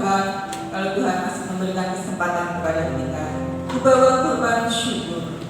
Tuhan, kalau Tuhan masih memberikan kesempatan kepada kita. Ku bawa kurban syukur.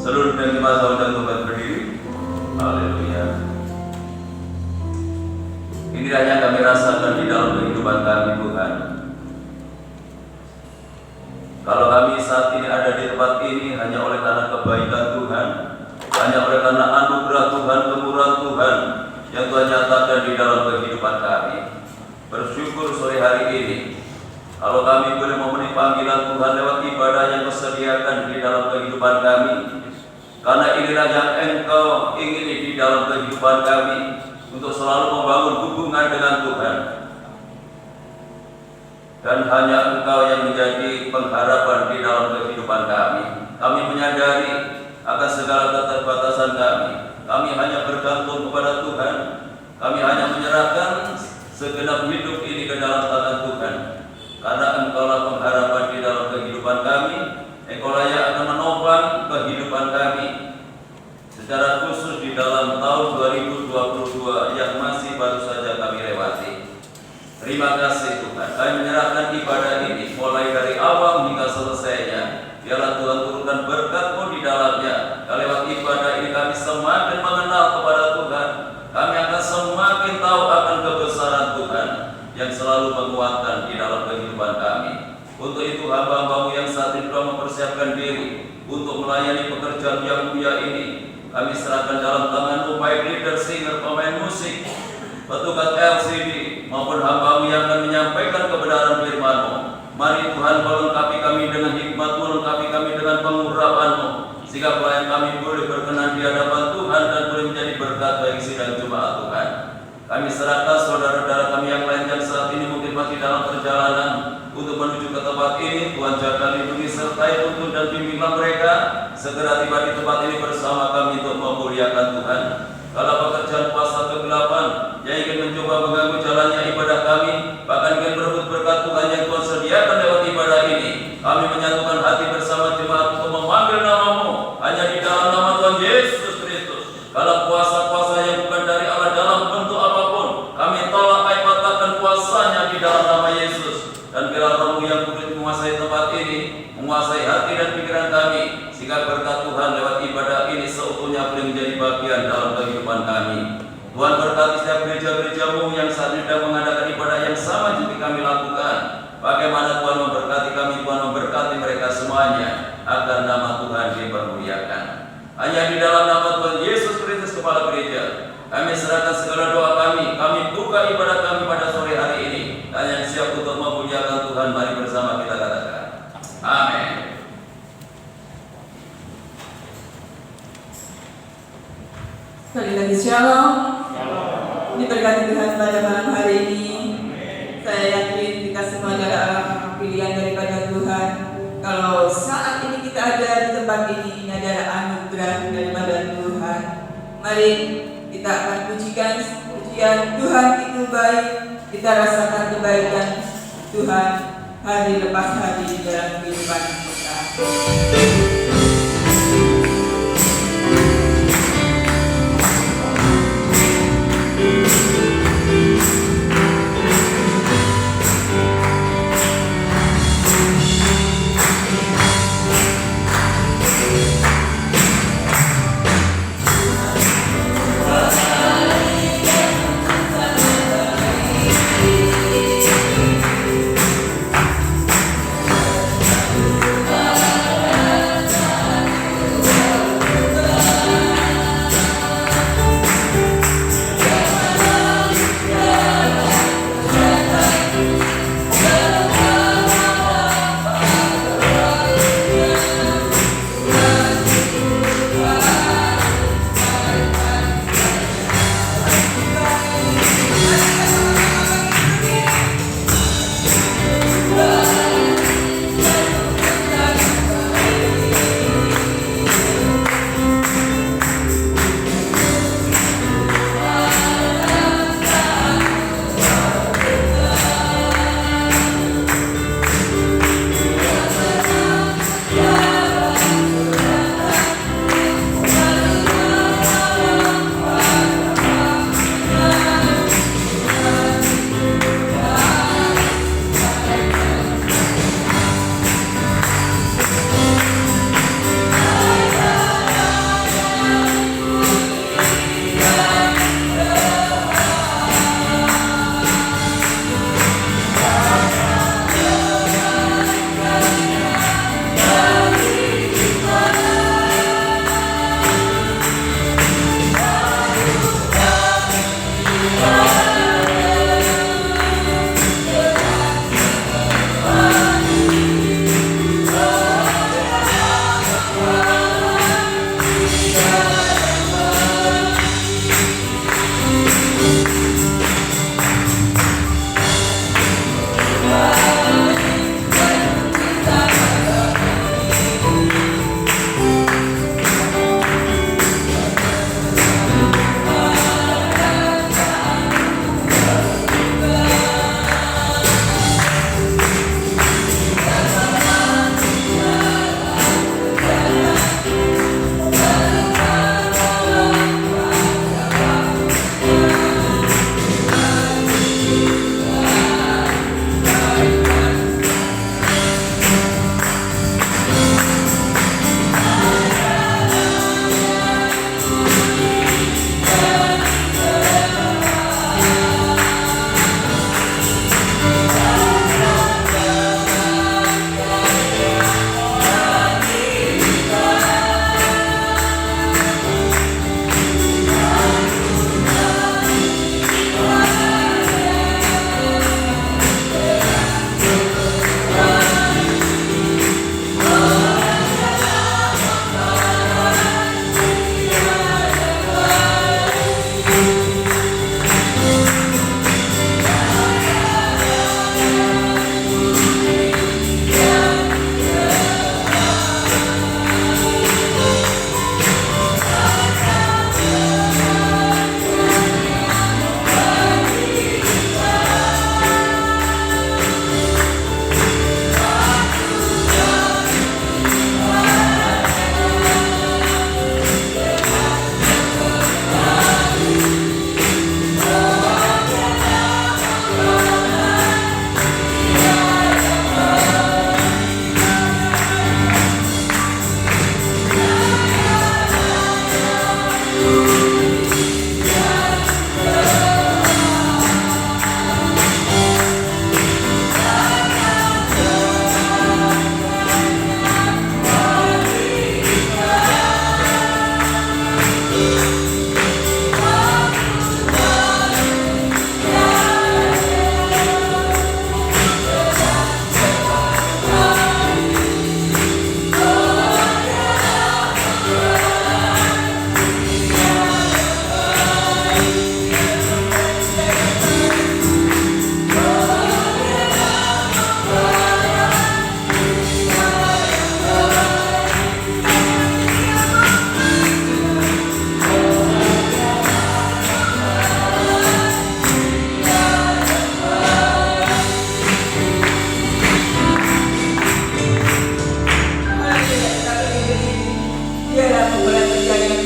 Seluruh dan jemaat dan Tuhan berdiri. Haleluya. Inilah yang kami rasakan di dalam kehidupan kami, Tuhan. Kalau kami saat ini ada di tempat ini hanya oleh karena kebaikan Tuhan, hanya oleh karena anugerah Tuhan, kemurahan Tuhan yang Tuhan nyatakan di dalam kehidupan kami. Bersyukur sore hari ini kalau kami boleh memenuhi panggilan Tuhan lewat ibadah yang disediakan di dalam kehidupan kami. Karena inilah yang Engkau ingini di dalam kehidupan kami, untuk selalu membangun hubungan dengan Tuhan. Dan hanya Engkau yang menjadi pengharapan di dalam kehidupan kami. Kami menyadari akan segala keterbatasan kami. Kami hanya bergantung kepada Tuhan. Kami hanya menyerahkan segenap hidup ini ke dalam tangan Tuhan. Karena Engkaulah pengharapan di dalam kehidupan kami. Engkaulah yang akan menopang kehidupan kami. Secara khusus di dalam tahun 2022 yang masih baru saja kami lewati. Terima kasih Tuhan. Kami menyerahkan ibadah ini mulai dari awal hingga selesainya. Biarlah Tuhan turunkan berkat-Mu di dalamnya. Lewat ibadah ini kami semakin mengenal kepada Tuhan. Kami akan semakin tahu akan kebesaran Tuhan yang selalu menguatkan di dalam kehidupan kami. Untuk itu hamba-Hamba-Mu yang saat ini telah mempersiapkan diri untuk melayani pekerjaan yang mulia ini, kami serahkan dalam tangan-Mu, baik leader, singer, pemain musik, petugas LCD, maupun hamba-Mu yang akan menyampaikan kebenaran firman-Mu. Mari Tuhan melengkapi kami dengan hikmat-Mu, lengkapi kami dengan pengurapan-Mu, sehingga pelayan kami boleh berkenan di hadapan Tuhan dan boleh menjadi berkat bagi sidang jemaat Tuhan. Kami serahkan saudara-saudara kami yang lain yang saat ini mungkin masih dalam perjalanan untuk menuju ke tempat ini. Tuhan jaga, lindungi, sertai, tuntun dan bimbinglah mereka segera tiba di tempat ini bersama kami untuk memuliakan Tuhan. Kalau pekerjaan puasa kegelapan yang ingin mencoba mengganggu jalannya ibadah kami, bahkan ingin berebut berkat Tuhan yang Tuhan sediakan lewat ibadah ini, kami menyatukan hati bersama jemaat untuk memanggil nama-Mu hanya di dalam nama Tuhan Yesus Kristus. Kalau puasa-puasa yang bukan dari Allah dalam bentuk apapun, kami tolak, kami patahkan puasanya di dalam nama Yesus. Dan biarlah Roh-Mu yang kudus menguasai tempat ini, menguasai hati dan pikiran kami, sehingga berkat Tuhan lewat ibadah ini seutuhnya boleh menjadi bagian dalam kehidupan kami. Tuhan berkati setiap gereja-gereja-Mu yang saat ini sedang mengadakan ibadah yang sama seperti kami lakukan. Bagaimana Tuhan memberkati kami, Tuhan memberkati mereka semuanya, agar nama Tuhan dipermuliakan. Hanya di dalam nama Tuhan Yesus Kristus Kepala Gereja, kami serahkan segala doa kami. Kami buka ibadah kami pada sore hari ini. Dan yang siap untuk memuliakan Tuhan, mari bersama kita katakan amin. Sekali lagi shalom. Diberkati Tuhan pada malam hari ini. Saya yakin kita semua adalah pilihan daripada Tuhan. Kalau saat ini kita ada di tempat ini adalah anugerah daripada Tuhan. Mari kita akan pujikan pujian Tuhan itu baik. Kita rasakan kebaikan Tuhan hari lepas hari di dalam kehidupan kita.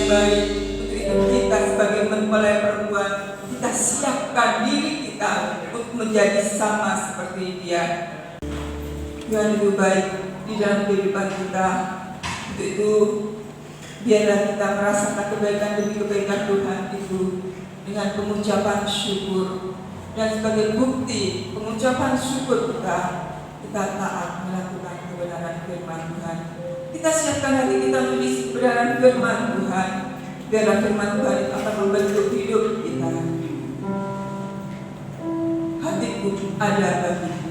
baik. Untuk itu kita sebagai mempelai perempuan, kita siapkan diri kita untuk menjadi sama seperti dia. Tuhan lebih baik di dalam kehidupan kita. Untuk itu biarlah kita merasakan kebaikan demi kebaikan Tuhan itu dengan pengucapan syukur. Dan sebagai bukti pengucapan syukur kita taat melakukan kebenaran firman Tuhan. Kita siapkan hati kita menulis kebenaran firman Tuhan. Biarlah firman Tuhan itu akan membentuk hidup kita. Hatiku ada bagimu.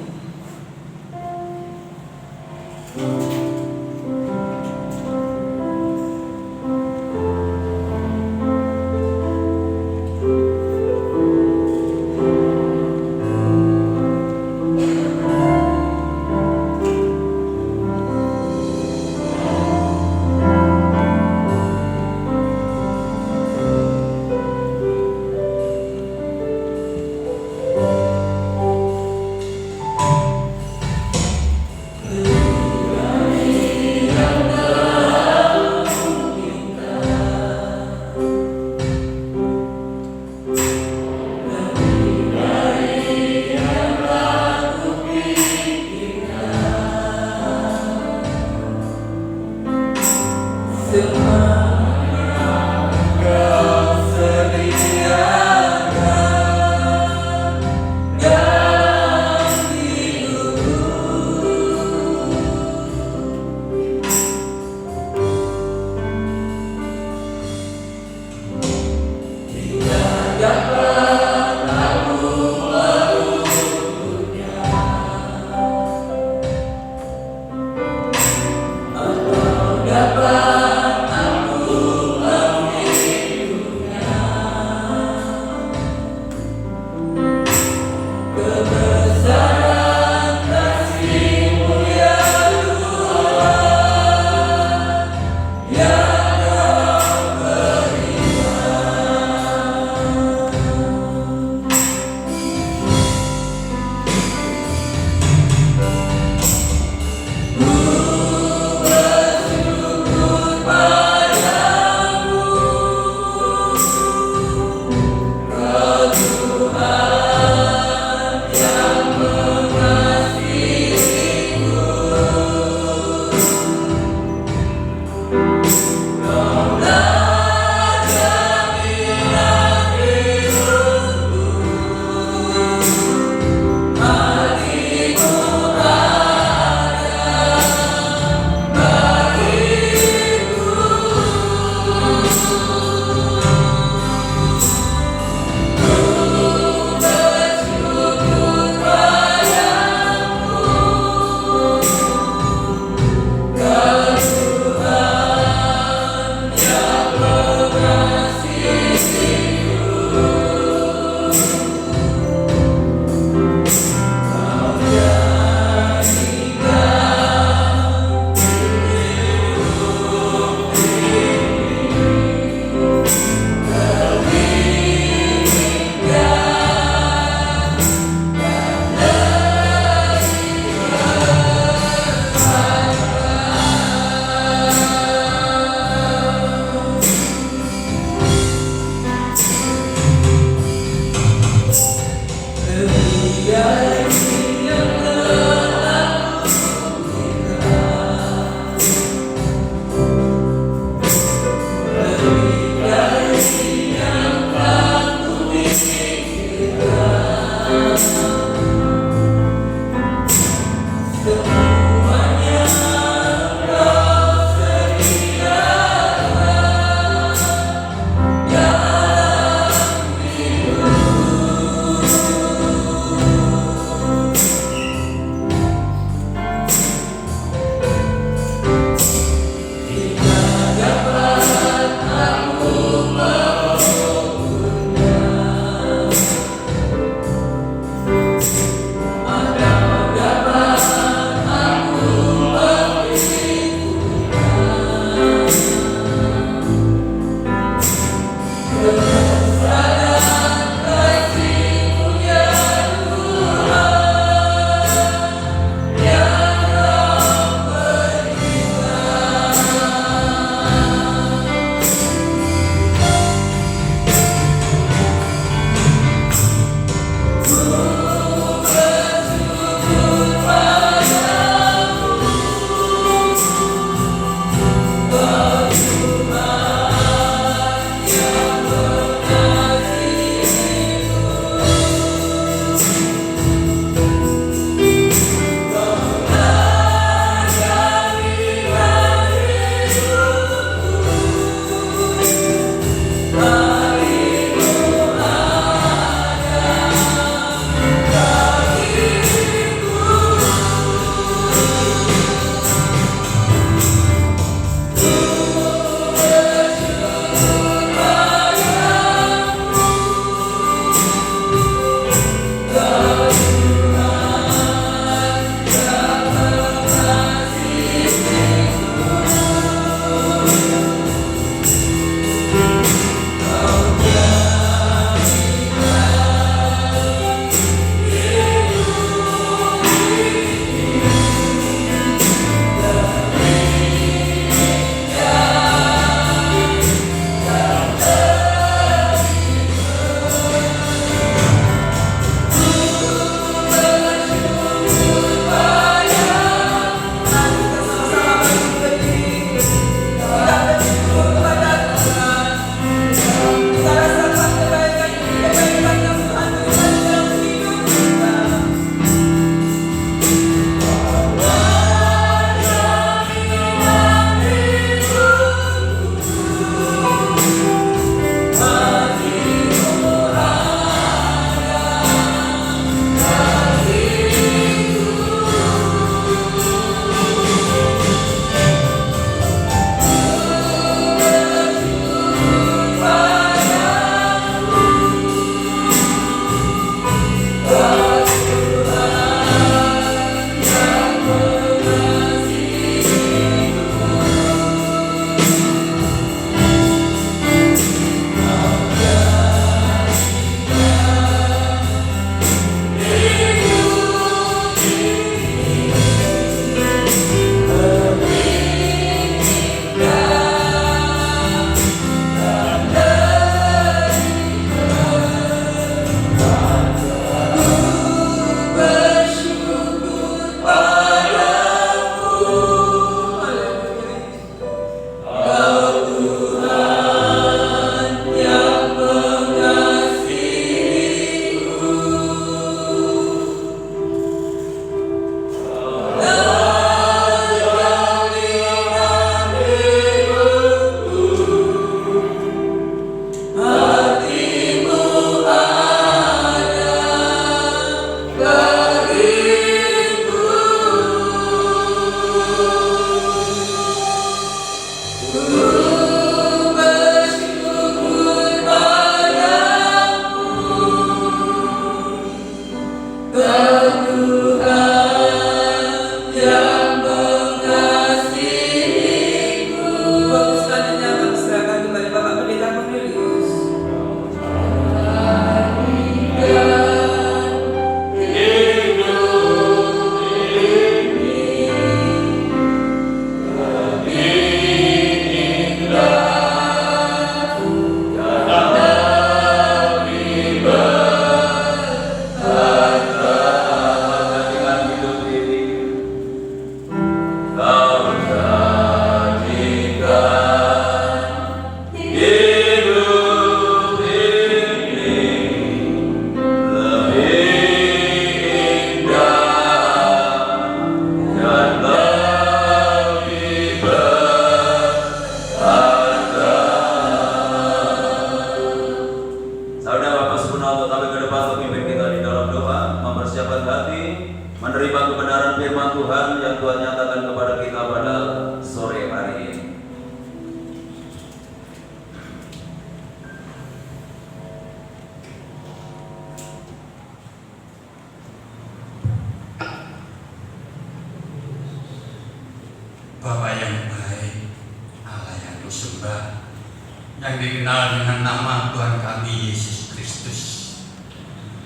yang dikenal dengan nama Tuhan kami Yesus Kristus.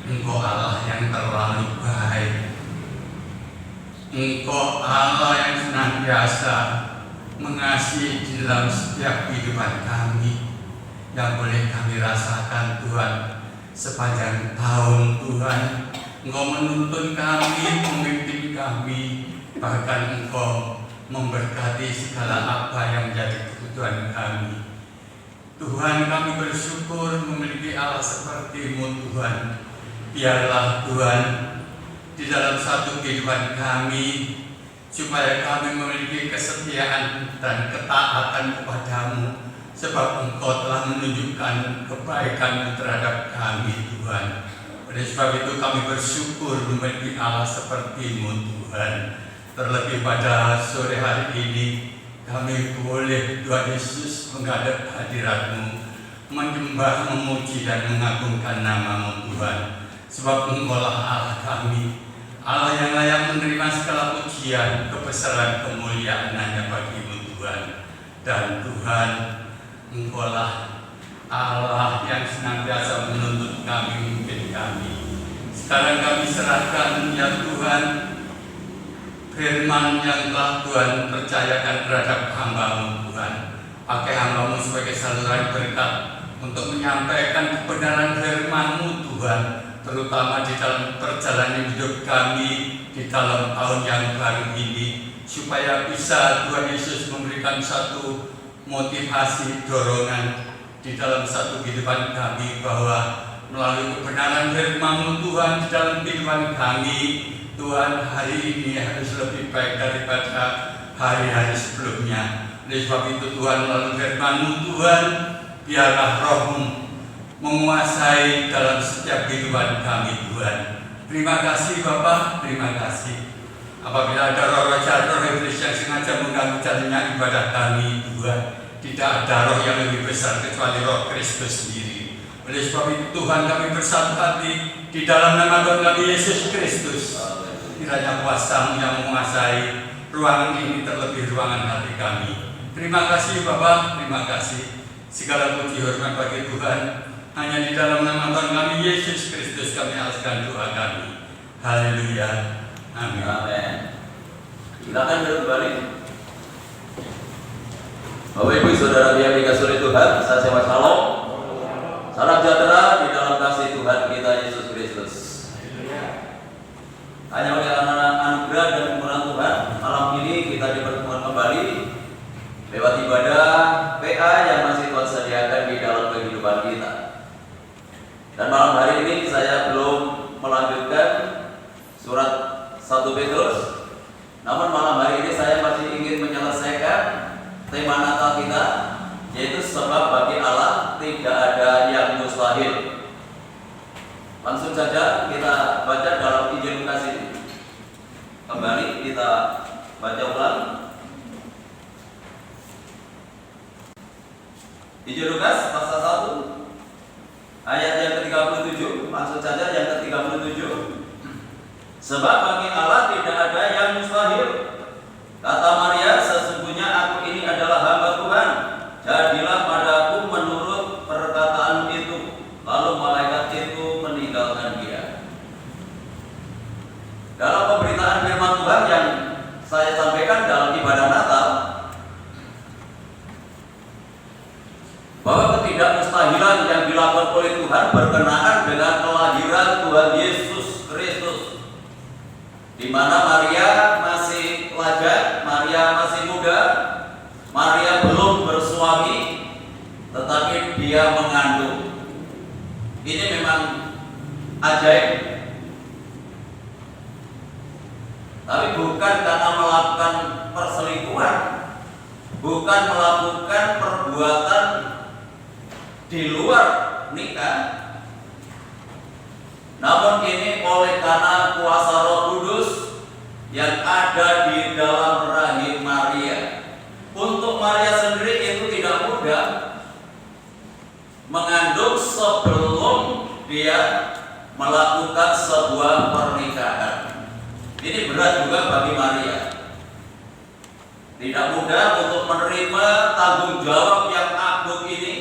Engkau Allah yang terlalu baik. Engkau Allah yang senantiasa mengasihi di dalam setiap kehidupan kami yang boleh kami rasakan Tuhan sepanjang tahun. Tuhan, Engkau menuntun kami, memimpin kami, bahkan Engkau memberkati segala apa yang menjadi kebutuhan kami. Tuhan, kami bersyukur memiliki Allah seperti-Mu Tuhan. Biarlah Tuhan di dalam satu kehidupan kami, supaya kami memiliki kesetiaan dan ketaatan kepada-Mu, sebab Engkau telah menunjukkan kebaikan terhadap kami Tuhan. Oleh sebab itu kami bersyukur memiliki Allah seperti-Mu Tuhan. Terlebih pada sore hari ini kami boleh Tuhan Yesus menghadap hadirat-Mu, menyembah, memuji dan mengagungkan nama-Mu Tuhan. Sebab Engkaulah Allah kami, Allah yang layak menerima segala pujian, kebesaran, kemuliaan hanya bagi-Mu Tuhan. Dan Tuhan, Engkaulah Allah yang senantiasa menuntut kami, memimpin kami. Sekarang kami serahkan ya Tuhan firman yang telah Tuhan percayakan terhadap hamba-Mu Tuhan. Pakai hamba-Mu sebagai saluran berkat untuk menyampaikan kebenaran firman-Mu Tuhan, terutama di dalam perjalanan hidup kami di dalam tahun yang baru ini, supaya bisa Tuhan Yesus memberikan satu motivasi, dorongan di dalam satu kehidupan kami, bahwa melalui kebenaran firman-Mu Tuhan di dalam kehidupan kami, Tuhan, hari ini harus lebih baik daripada hari-hari sebelumnya. Oleh sebab itu Tuhan, melalui firman-Mu Tuhan, biarlah Roh-Mu menguasai dalam setiap kehidupan kami Tuhan. Terima kasih Bapa, terima kasih. Apabila ada roh-roh jahat, roh iblis yang sengaja mengganggu jalannya ibadah kami Tuhan, tidak ada roh yang lebih besar kecuali Roh Kristus sendiri. Oleh sebab itu Tuhan, kami bersatu hati di dalam nama Tuhan kami Yesus Kristus. Kiranya kuasa-Mu yang menguasai ruangan ini, terlebih ruangan hati kami. Terima kasih Bapa, terima kasih. Segala puji hormat bagi Tuhan. Hanya di dalam nama Tuhan kami Yesus Kristus kami alaskan doa kami. Haleluya. Amin. Amin. Silakan duduk kembali. Bapak Ibu Saudara yang dikasihi oleh Tuhan, saya Sema Shalom. Salam sejahtera di dalam kasih Tuhan kita Yesus Kristus. Hanya oleh anak-anak anugerah dan kemurahan Tuhan, malam ini kita dipertemukan kembali lewat ibadah PA yang masih Tuhan sediakan di dalam kehidupan kita. Dan malam hari ini saya belum melanjutkan surat 1 Petrus, namun malam hari ini saya masih ingin menyelesaikan tema Natal kita, yaitu sebab bagi Allah tidak ada yang mustahil. Langsung saja kita baca dalam Injil Lukas ini. Kembali kita baca ulang Injil Lukas pasal 1 ayat yang ke-37. Langsung saja yang ke-37. Sebab bagi Allah tidak ada yang mustahil. Kata Maria, sesungguhnya aku ini adalah hamba Tuhan, jadilah padaku menurut perkataan itu. Lalu malaikat itu meninggalkan dia. Dalam pemberitaan firman Tuhan yang saya sampaikan dalam ibadah Natal, bahwa ketidakmustahilan yang dilakukan oleh Tuhan berkenaan dengan kelahiran Tuhan Yesus Kristus, di mana Maria masih pelajar, Maria masih muda, Maria belum bersuami, tetapi dia mengandung. Ini memang ajaib. Tapi bukan karena melakukan perselingkuhan, bukan melakukan perbuatan di luar nikah, namun ini oleh karena kuasa Roh Kudus yang ada di dalam rahim Maria. Untuk Maria sendiri itu tidak mudah mengandung sebelum dia melakukan sebuah pernikahan. Ini berat juga bagi Maria. Tidak mudah untuk menerima tanggung jawab yang agung ini,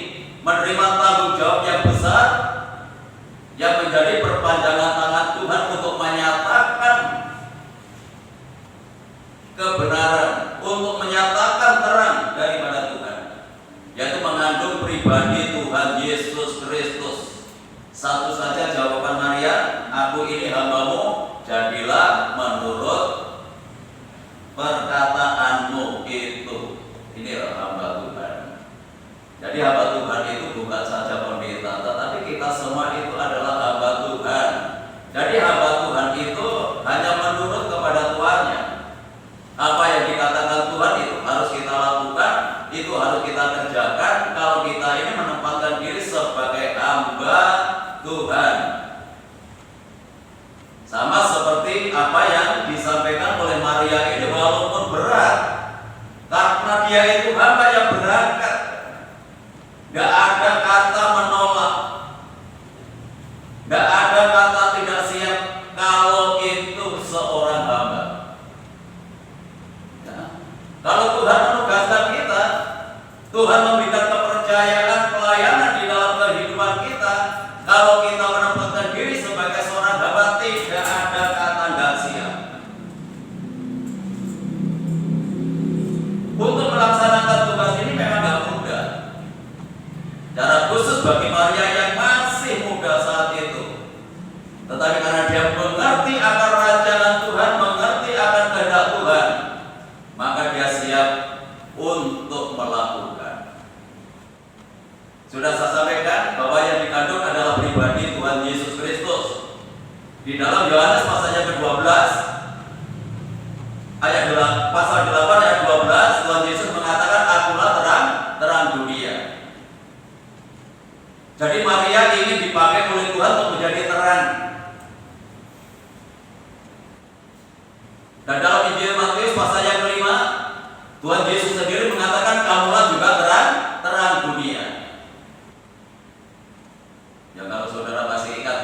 pribadi Tuhan Yesus Kristus. Satu saja jawaban Maria, aku ini hamba-Mu, jadilah menurut perkataanmu itu. Inilah hamba Tuhan. Jadi hamba Tuhan itu bukan saja pendeta, tetapi kita semua itu adalah hamba Tuhan. Jadi hamba Tuhan itu hanya menurut kepada Tuhannya. Apa yang dikatakan Tuhan itu harus kita lakukan, itu harus kita kerjakan. Kalau kita ini menempatkan diri sebagai hamba Tuhan, sama seperti apa yang disampaikan oleh Maria ini, walaupun berat, karena dia itu hamba yang berangkat, gak ada kata menolak, gak ada kata tidak siap kalau itu seorang hamba. Kalau Tuhan menugaskan kita, Tuhan memberikan kepercayaan pelayanan di dalam kehidupan kita. Kalau kita menempatkan diri sebagai seorang hamba, tidak ada kata nggak siap. Untuk melaksanakan tugas ini memang nggak mudah. Cara khusus bagi Maria yang masih muda saat itu. Tetapi karena dia mengerti akan rancangan Tuhan, mengerti akan kehendak Tuhan, maka dia siap untuk melakukan. Sudah saya sampaikan bahwa yang dikandung adalah pribadi Tuhan Yesus Kristus. Di dalam Yohanes pasalnya ke-12 pasal 8 ayat 12, Tuhan Yesus mengatakan, akulah terang dunia. Jadi Maria ini dipakai oleh Tuhan untuk menjadi terang. Dan dalam Injil Matius pasal yang ke-5, Tuhan Yesus sendiri mengatakan, kamulah juga terang dunia. Ya, kalau saudara masih ingat,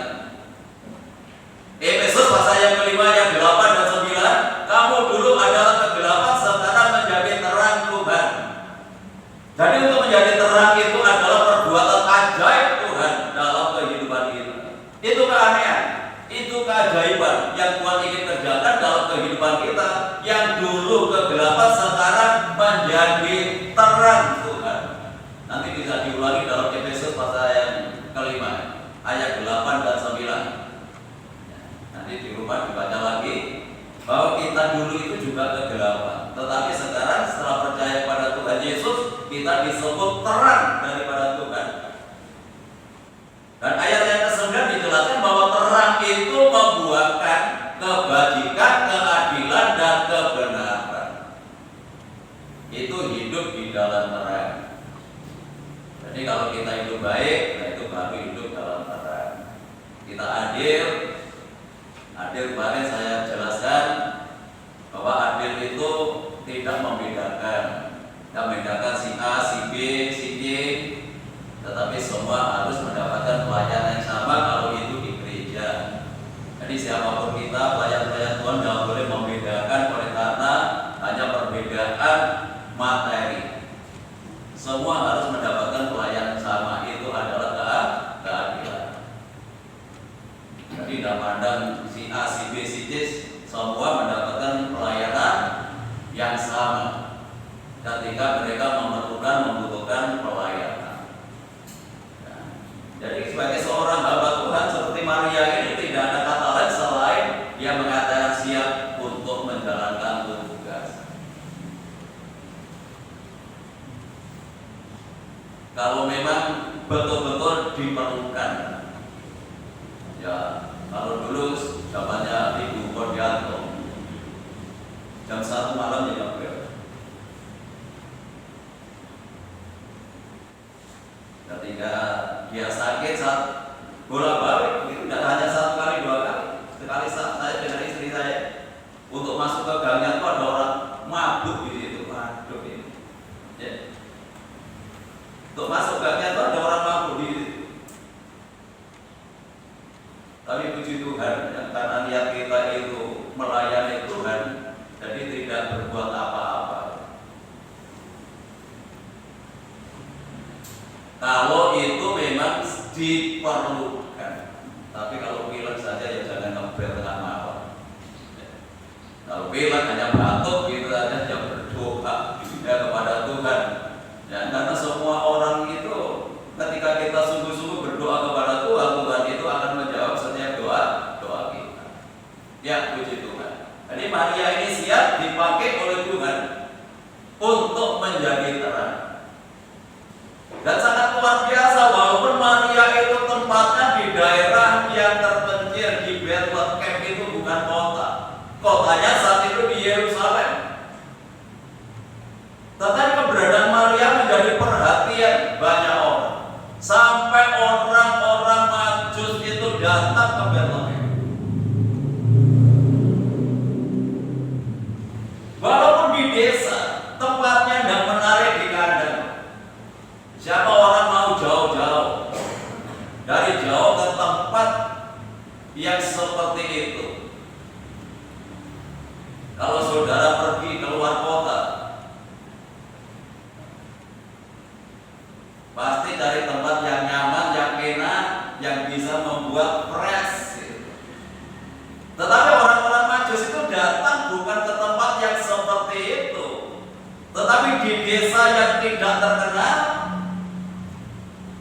Efesus pasal yang ke-5 ayat 8 dan 9, kamu dulu adalah kegelapan, sekarang menjadi terang Tuhan. Jadi untuk menjadi terang itu adalah perbuatan ajaib Tuhan dalam kehidupan kita. Itu keanehan, itu keajaiban yang Tuhan ingin kerjakan dalam kehidupan kita. Yang dulu kegelapan sekarang menjadi terang Tuhan. Nanti bisa diulangi dalam Efesus pasal yang ke-5 ayat 8 dan 9. Nanti di rumah dibaca lagi bahwa kita dulu itu juga kegelapan, tetapi sekarang setelah percaya pada Tuhan Yesus, kita disebut terang daripada Tuhan. Dan ayat yang ke-9 dijelaskan bahwa terang itu membuahkan kebajikan, keadilan, dan kebenaran. Itu hidup di dalam terang. Jadi kalau kita hidup baik, nah itu baru hidup dalam terang. Kita adil kemarin saya jelaskan bahwa adil itu tidak membedakan si A, si B, si D, tetapi semua harus mendapatkan pelayanan yang sama kalau itu di gereja. Jadi siapapun kita, pelayan-pelayan Tuhan tidak boleh membedakan oleh karena hanya perbedaan materi. Semua harus mendapatkan pelayanan sama, itu adalah keadilan. Jadi tidak pandang si A, si B, si D, semua mendapatkan pelayanan yang sama ketika mereka membutuhkan pelayanan. Jadi sebagai seorang hamba Tuhan seperti Maria ini, tidak ada kata lain selain dia mengatakan siap untuk menjalankan tugas. Kalau memang betul-betul diperlukan, ya kalau dulu zamannya Ibu Kordianto, jam 1 malam ya ketika dia sakit saat bolak-balik itu tidak hanya 1 kali 2 kali. Sekali saat saya dengan istri saya untuk masuk ke gangnya itu ada orang mabuk di situ. Waduh ini. Ya. Untuk masuk gangnya itu ada orang mabuk di situ. Tapi puji Tuhan, karena niat kita itu melayani Tuhan, jadi tidak berbuat apa-apa. Kalau itu memang diperlukan, tapi kalau pilek saja ya jangan ngebel tengah malam. Kalau pilek hanya batuk gitu saja, ya berdoa ya kepada Tuhan. Ya, karena semua orang itu dari jauh ke tempat yang seperti itu. Kalau saudara pergi keluar kota, pasti cari tempat yang nyaman, yang enak, yang bisa membuat fresh. Tetapi orang-orang Majus itu datang bukan ke tempat yang seperti itu, tetapi di desa yang tidak terkenal,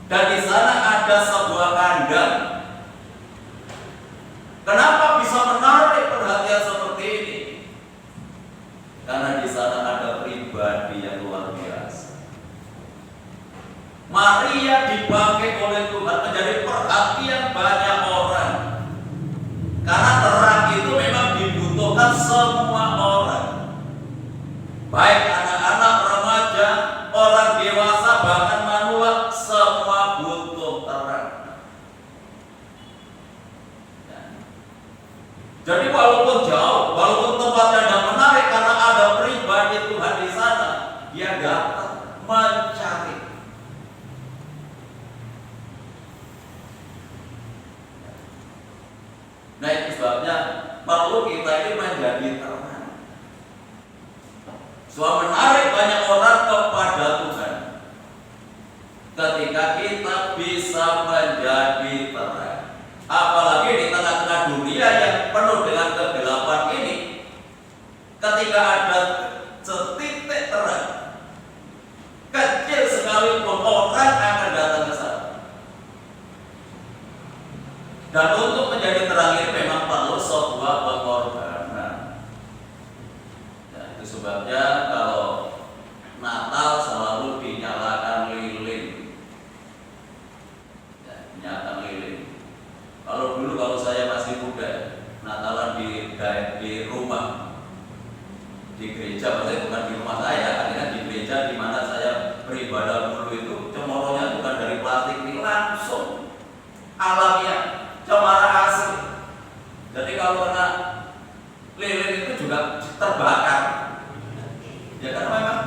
dan di sana ada sebuah kandang. Kenapa bisa menarik perhatian seperti ini? Karena di sana ada pribadi yang luar biasa. Maria dipakai oleh Tuhan menjadi perhatian banyak orang. Karena terang itu memang dibutuhkan semua orang. Baik anak-anak, remaja, orang dewasa, bahkan manusia, semua butuh terang. Jadi walaupun jauh, walaupun tempatnya tidak menarik, karena ada pribadi Tuhan di sana, dia datang mencari. Nah itu sebabnya perlu kita ini menjadi terang. Soal menarik banyak orang kepada Tuhan. Ketika kita bisa menjadi terang, apalagi di tengah-tengah dunia yang penuh dengan kegelapan ini, ketika ada setitik terang, kecil sekalipun orang akan datang ke sana. Dan untuk menjadi terang ini memang perlu sebuah pengorbanan. Nah, itu sebabnya kalau Natal selalu dinyalakan lilin. Ya, dinyalakan lilin. Kalau dulu kalau saya masih muda, Natalan di rumah, di gereja, maksudnya bukan di rumah saya, artinya di gereja di mana saya beribadah dulu itu, cemoronya bukan dari plastik, ini langsung alamiah. Cemara asli. Jadi kalau kena lilin itu juga terbakar. Ya kan memang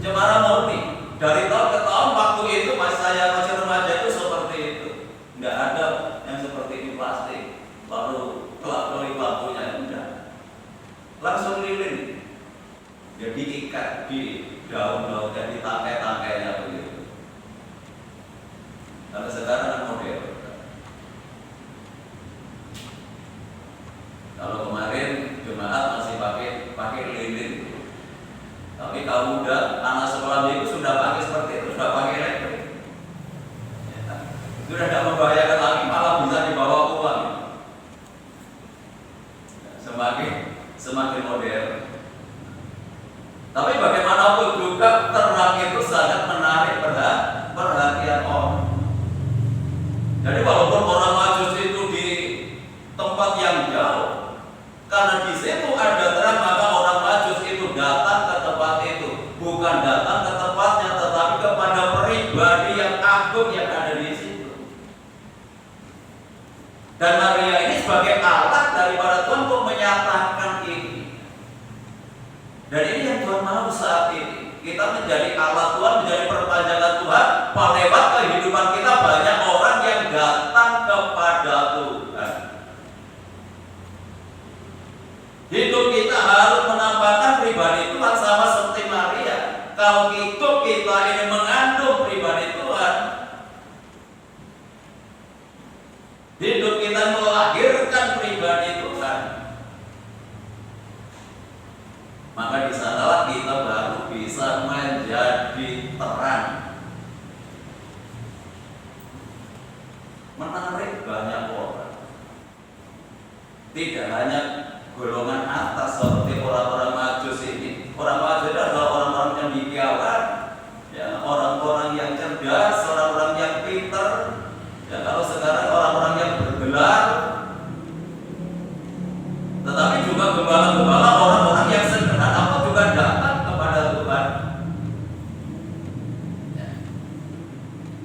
cemara murni. Dari tahun ke tahun waktu itu saya masih remaja itu seperti itu. Nggak ada yang seperti di plastik. Lalu kelap-kelip lampunya enggak. Langsung lilin. Jadi ikat di daun-daun dan di tangkai-tangkainya begitu. Kalau sekarang kan modern. Kalau kemarin jemaat masih pakai lilin, tapi kalau udah anak sekolah minggu sudah pakai seperti itu, sudah pakai elektrik, ya, sudah tidak membahayakan lagi, malah bisa dibawa pulang. Semakin modern. Tapi bagaimanapun juga terang itu sangat menarik perhatian orang. Jadi walaupun orang Majus itu di tempat yang jauh, karena di situ ada terang, maka orang Majus itu datang ke tempat itu, bukan datang ke tempatnya, tetapi kepada pribadi yang agung yang ada di situ. Dan Maria ini sebagai alat daripada Tuhan untuk menyatakan ini. Dan ini yang Tuhan mau saat ini. Kita menjadi alat Tuhan, menjadi perpanjangan Tuhan. Lewat kehidupan kita banyak orang yang datang kepada Tuhan. Hidup kita harus menampakkan pribadi Tuhan sama seperti Maria. Kalau hidup kita ini mengandung pribadi Tuhan, hidup kita melahirkan pribadi Tuhan, maka di sanalah kita baru bisa menjadi terang. Menarik banyak orang. Tidak hanya golongan atas seperti orang-orang Majus ini. Orang Majus adalah orang-orang yang dipiawai, ya, orang-orang yang cerdas, orang-orang yang pintar. Ya, kalau sekarang orang-orang yang bergelar. Tetapi juga gembala-gembala, orang-orang yang sederhana juga datang kepada Tuhan. Ya.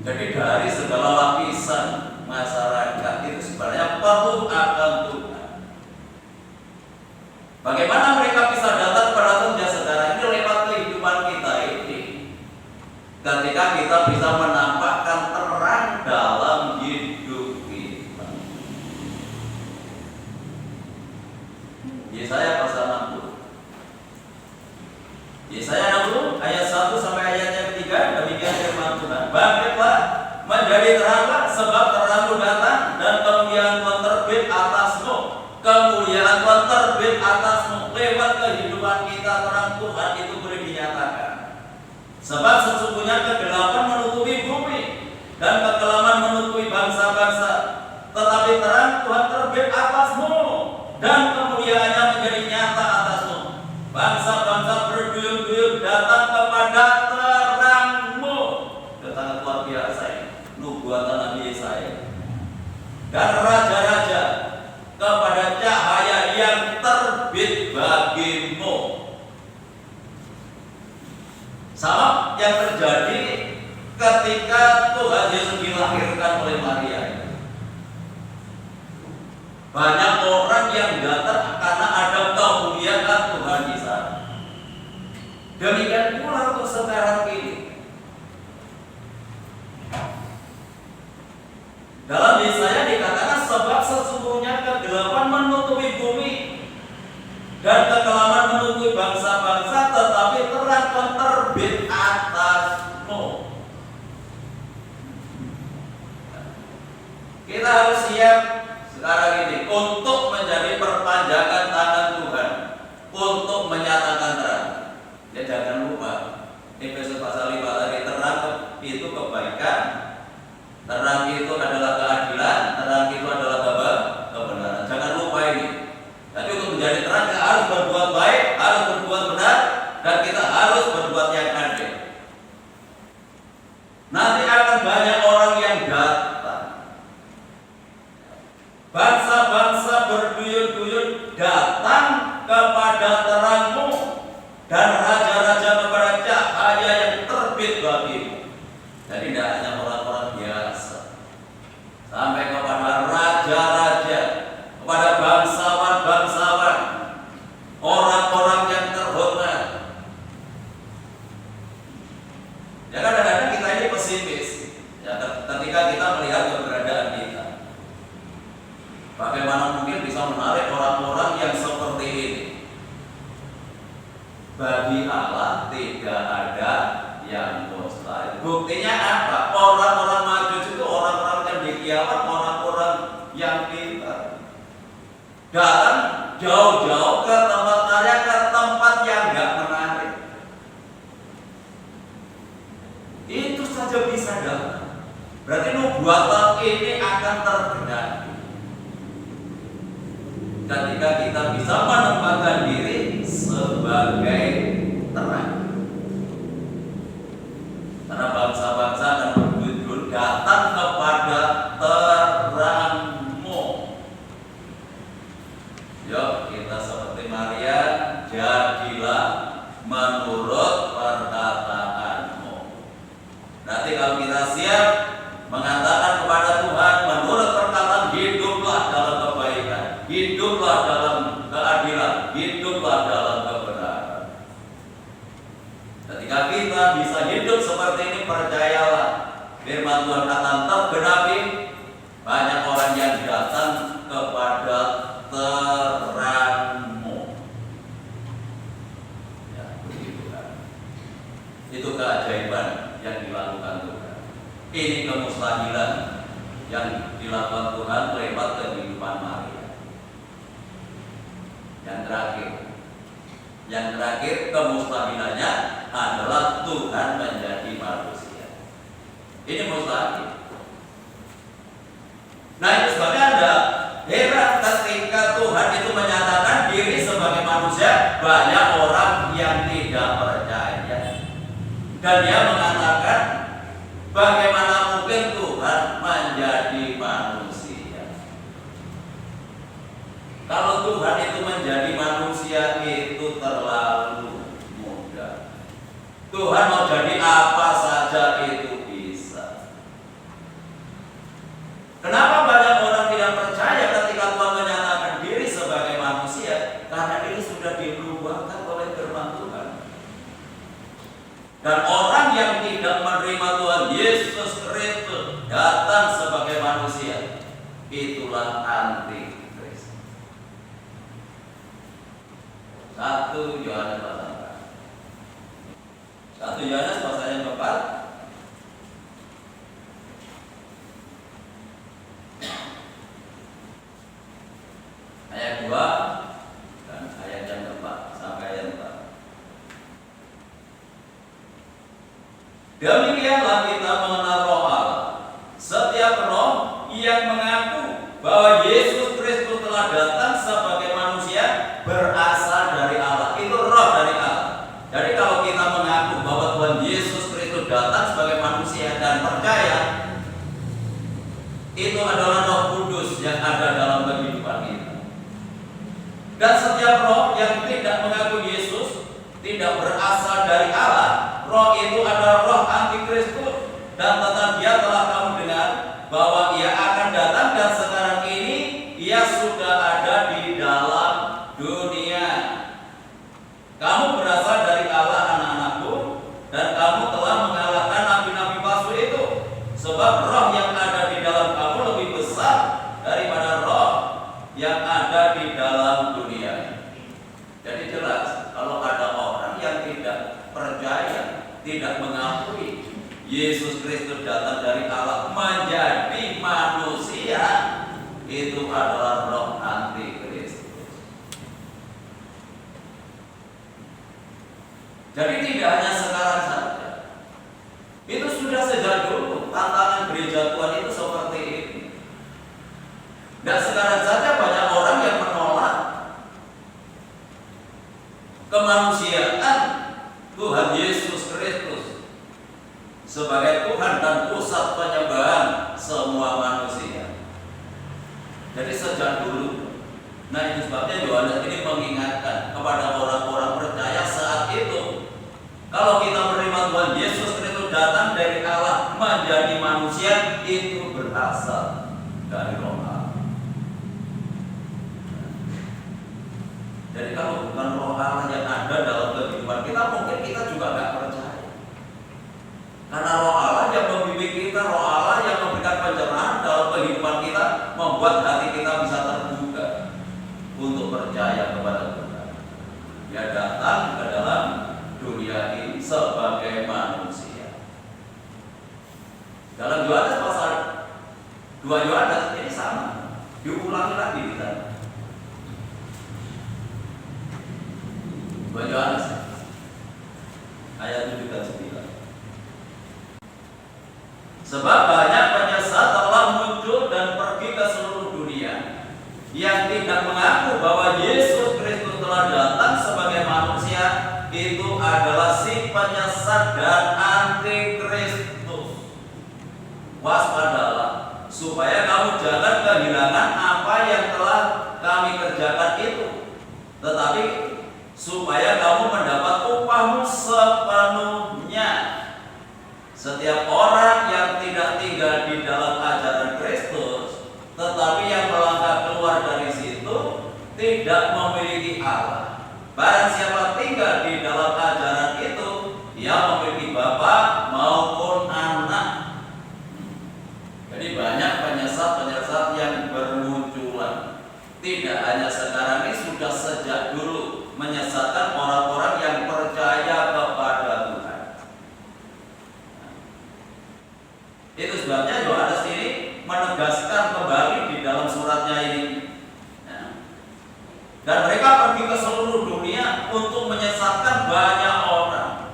Jadi dari segala lapisan masyarakat itu sebenarnya perlu akan Tuhan. Bagaimana mereka bisa datang kepada Tuhan sekarang ini lewat kehidupan kita ini. Ketika kita bisa menampakkan terang dalam hidup menjadi teranglah sebab terangmu datang dan kemuliaan Tuhan terbit atasmu. Kemuliaan Tuhan terbit atasmu. Lewat kehidupan kita terang Tuhan itu boleh dinyatakan. Sebab sesungguhnya kegelapan menutupi bumi dan kekelaman menutupi bangsa-bangsa, tetapi terang Tuhan terbit atasmu dan kemuliaannya menjadi nyata atasmu. Bangsa-bangsa berduyun-duyun datang kepada terangmu. Sangat luar biasa ini nubuatan Nabi Yesaya. Dan raja-raja kepada cahaya yang terbit bagimu. Sama yang terjadi ketika Tuhan Yesus dilahirkan oleh Maria. Banyak orang yang datang karena ada kemuliaan Tuhan di sana. Demikian pula untuk sekarang ini. Dalam Yesaya dikatakan sebab sesungguhnya kegelapan menutupi bumi dan kekelaman menutupi bangsa-bangsa, tetapi terang Tuhan terbit atasmu. Kita harus siap sekarang ini untuk menjadi perpanjangan tangan Tuhan untuk menyatakan terang. Ya jangan lupa Efesus pasal 5 tadi, terang itu kebaikan, terang itu adalah keadilan, terang itu adalah kebenaran. Jangan lupa ini. Tapi untuk menjadi terang kita harus berbuat baik, harus berbuat benar, dan kita harus berbuat yang adil. Nanti akan banyak orang yang datang. Bangsa-bangsa berduyun-duyun datang kepada terangmu, dan raja-raja kepada cahaya yang terbit bagimu. Jadi tidak hanya orang-orang biasa, sampai kepada raja-raja, kepada bangsawan-bangsawan, orang-orang yang terhormat. Ya kadang-kadang kita ini pesimis ya, ketika kita melihat keberadaan kita. Bagaimana mungkin bisa menarik orang-orang yang seperti ini? Bagi Allah tidak ada yang mustahil. Buktinya apa? Orang-orang Majus itu orang-orang yang di kiamat, orang-orang yang pintar. Datang jauh-jauh ke tempat karya, ke tempat yang enggak menarik. Itu saja bisa datang. Berarti nubuatan ini akan tergenapi ketika kita bisa menempatkan diri sebagai terang. Karena bangsa-bangsa akan berduyun datang kepada terangmu. Yuk kita seperti Maria, jadilah menurut perkataanmu. Nanti kalau kita siap mengatakan kepada Tuhan menurut perkataan, hiduplah dalam kebaikan, hiduplah dalam keadilan, hiduplah dalam kebenaran. Ketika kita bisa hidup seperti ini, percayalah firman Tuhan akan tergenapi. Banyak orang yang datang kepada terangmu. Ya, begitu kan. Itu keajaiban yang dilakukan Tuhan. Ini kemustahilan yang dilakukan Tuhan lewat kehidupan Maria. Yang terakhir kemustahilannya adalah Tuhan menjadi manusia. Ini mustahil. Nah itu sebabnya Anda heran ketika Tuhan itu menyatakan diri sebagai manusia. Banyak orang yang tidak percaya, dan dia mengatakan bagaimana mungkin Tuhan menjadi manusia. Kalau Tuhan itu menjadi manusia itu terlalu mudah. Tuhan mau jadi apa saja itu bisa. Kenapa banyak orang tidak percaya ketika Tuhan menyatakan diri sebagai manusia? Karena ini sudah dinubuatkan oleh firman Tuhan. Dan orang yang tidak menerima Tuhan Yesus Kristus datang sebagai manusia, itulah antikris. 1 Yohanes pasal 4. 1 Yohanes pasal yang keempat. Demikianlah kita mengenal roh Allah. Setiap roh yang mengaku bahwa Yesus Kristus telah datang sebagai manusia berasal dari Allah. Itu roh dari Allah. Jadi kalau kita mengaku bahwa Tuhan Yesus Kristus datang sebagai manusia dan percaya, itu adalah Roh Kudus yang ada dalam kehidupan kita. Dan setiap roh yang tidak mengaku Yesus tidak berasal dari Allah. Roh itu adalah roh antikristus, dan tentang dia telah kamu dengar bahwa ia akan datang, dan sekarang ini ia sudah ada di dalam dunia. Kamu berasal dari Allah, anak-anakku, dan kamu telah mengalahkan nabi-nabi palsu itu, sebab roh yang ada di dalam kamu lebih besar daripada roh yang ada di dalam dunia. Jadi jelas, kalau ada orang yang tidak percaya, tidak mengakui Yesus Kristus datang dari Allah menjadi manusia, itu adalah roh antikristus. Jadi tidak hanya sekarang saja, itu sudah sejak dulu. Tantangan gereja Tuhan itu seperti ini. Dan sekarang saja banyak orang yang menolak kemanusiaan Tuhan Yesus Kristus sebagai Tuhan dan pusat penyembahan semua manusia. Jadi sejak dulu. Nah, itu sebabnya Yohanes ini mengingatkan kepada orang-orang percaya saat itu, kalau kita menerima Tuhan Yesus Kristus datang dari Allah menjadi manusia, itu berasal dari Roh Allah. Jadi kalau bukan Roh Allah yang ada dalam kehidupan kita, mungkin kita juga nggak percaya. Karena Roh Allah yang membimbing kita, Roh Allah yang memberikan pencerahan dalam kehidupan kita, membuat hati kita bisa terbuka untuk percaya kepada Tuhan. Dia datang ke dalam dunia ini sebagai manusia. Dalam Yohanes pasal 2 Yohanes ini sama, diulangi lagi di sana. 2 Yohanes ayat 7 dan 9. Sebab banyak penyesat telah muncul dan pergi ke seluruh dunia yang tidak mengaku bahwa Yesus Kristus telah datang sebagai manusia. Itu adalah si penyesat dan antikristus. Waspadalah supaya kamu jangan kehilangan apa yang telah kami kerjakan itu, tetapi supaya kamu mendapat upahmu sepenuhnya. Setiap orang yang tidak tinggal di dalam ajaran Kristus, tetapi yang melangkah keluar dari situ, tidak memiliki Allah. Barang siapa tinggal di dalam ajaran itu, ia memiliki Bapa maupun Anak. Jadi banyak penyesat-penyesat yang bermunculan. Tidak hanya sekarang ini, sudah sejak dulu menyesatkan orang-orang yang percaya kepada Tuhan. Itu sebabnya Yohanes ini menegaskan kembali di dalam suratnya ini. Dan mereka pergi ke seluruh dunia untuk menyesatkan banyak orang.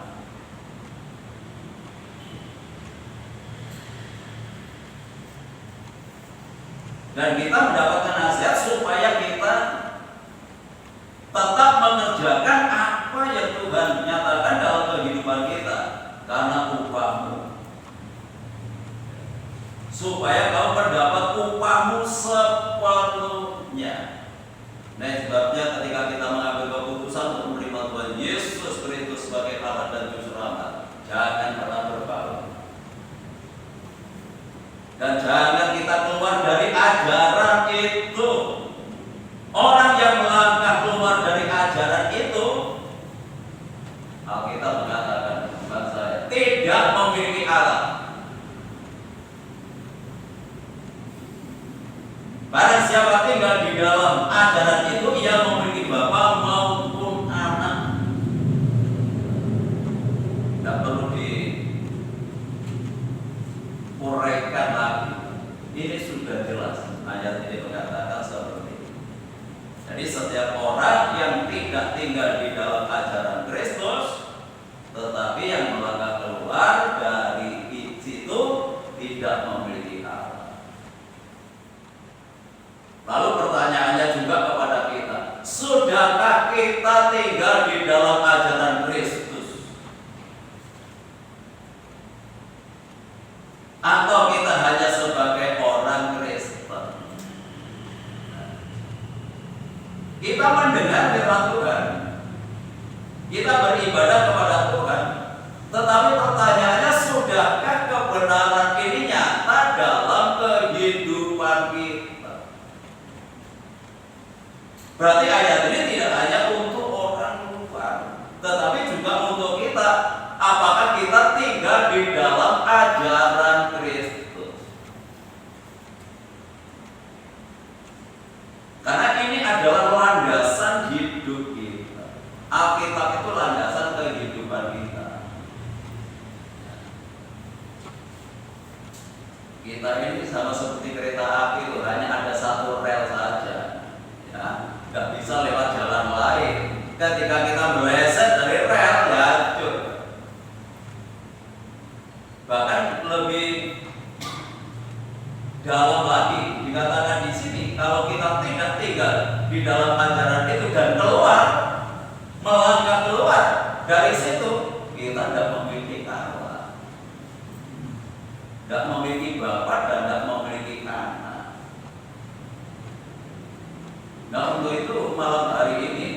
Dan kita mendapatkan nasihat supaya kita tetap mengerjakan apa yang Tuhan nyatakan dalam kehidupan kita, karena upahmu, supaya kau mendapat upahmu sepenuhnya. Nah, sebabnya ketika kita mengambil keputusan untuk menerima Tuhan Yesus Kristus sebagai Allah dan Juru Selamat, jangan pernah berpaling. Dan jangan kita keluar dari ajaran itu. Orang yang melangkah keluar dari ajaran itu, Alkitab mengatakan, bukan saya, tidak memiliki Allah. Barang siapa tinggal di dalam ajaran itu, ia memiliki Bapa maupun Anak. Tidak perlu diuraikan lagi. Ini sudah jelas. Ayat ini mengatakan seperti itu. Jadi setiap orang yang tidak tinggal di dalam ajaran Kristus, tetapi yang melangkah keluar dan tidak memiliki Allah. Lalu pertanyaannya juga kepada kita, sudahkah kita tinggal di dalam ajaran Kristus? Atau kita hanya sebagai orang Kristen? Kita mendengar firman Tuhan, kita beribadah kepada Tuhan, tetapi pertanyaannya, sudahkah kebenaran ini nyata dalam kehidupan kita? Berarti ayat ini tidak hanya untuk orang luar, tetapi juga untuk kita. Apakah kita tinggal di dalam ajaran Kristus? Karena ini adalah landasan hidup kita. Alkitab itu landasan kehidupan kita. Kita ini sama seperti kereta api loh, hanya ada satu rel saja, ya, nggak bisa lewat jalan lain. Ketika kita meleset dari rel, ya hancur. Bahkan lebih dalam lagi dikatakan di sini, kalau kita tidak tinggal di dalam ajaran itu dan keluar, melangkah keluar dari situ, kita tidak memiliki Allah, tidak memiliki Bapa dan tidak memiliki Anak. Nah, untuk itu malam hari ini,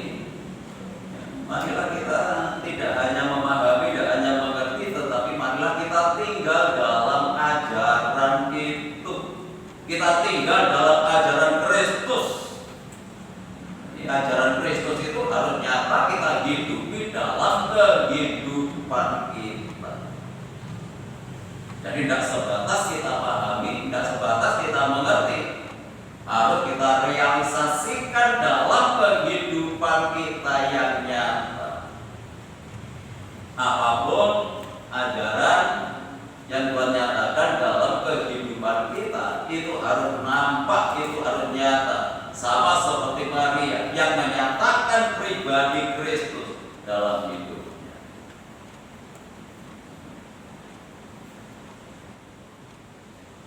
marilah kita tidak hanya memahami, tidak hanya mengerti, tetapi marilah kita tinggal dalam ajaran itu. Kita tinggal dalam ajaran Kristus. Jadi ajaran Kristus itu harus nyata kita hidupi dalam kehidupan kita. Jadi tidak sebatas kita pahami, tidak sebatas kita mengerti, harus kita realisasikan dalam kehidupan kita yang nyata. Apapun ajaran yang Tuhan nyatakan dalam kehidupan kita, itu harus nampak, itu harus nyata. Sama seperti Maria yang menyatakan pribadi Kristus dalam hidupnya.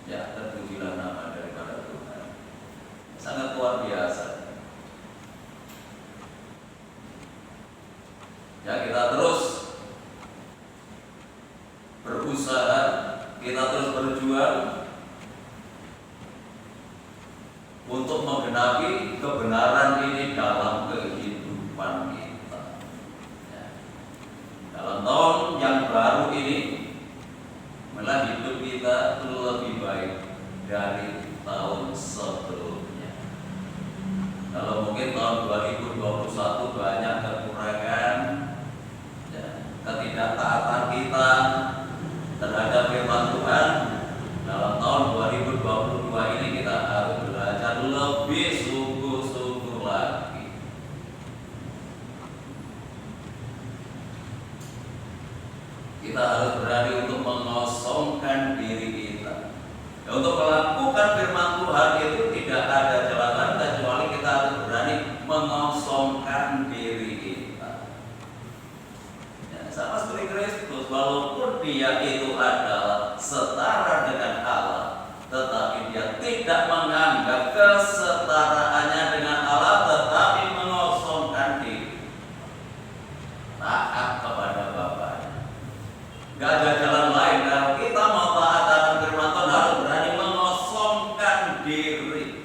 Ya, terpujilah nama daripada Tuhan. Sangat luar biasa. Ya, kita terus berusaha, kita terus berjuang untuk menggenapi kebenaran ini dalam kehidupan kita. Ya. Dalam tahun yang baru ini, malah hidup kita lebih baik dari tahun sebelumnya. Kalau mungkin tahun 2021 banyak kekurangan, ya, ketidaktaatan kita terhadap firman Tuhan, dalam tahun 2022 ini kita harus belajar lebih sungguh-sungguh lagi. Kita harus berani untuk mengosongkan diri kita. Ya, untuk melakukan firman Tuhan itu tidak ada jalan lain kecuali kita harus berani mengosongkan diri kita. Ya, sama seperti Kristus, walaupun dia itu adalah setara dengan Allah, tetapi dia tidak menganggap kesetaraannya dengan Allah, tetapi mengosongkan diri, taat kepada Bapaknya. Gak ada jalan lain. Kalau kita mau taat akan firman Tuhan, harus berani mengosongkan diri.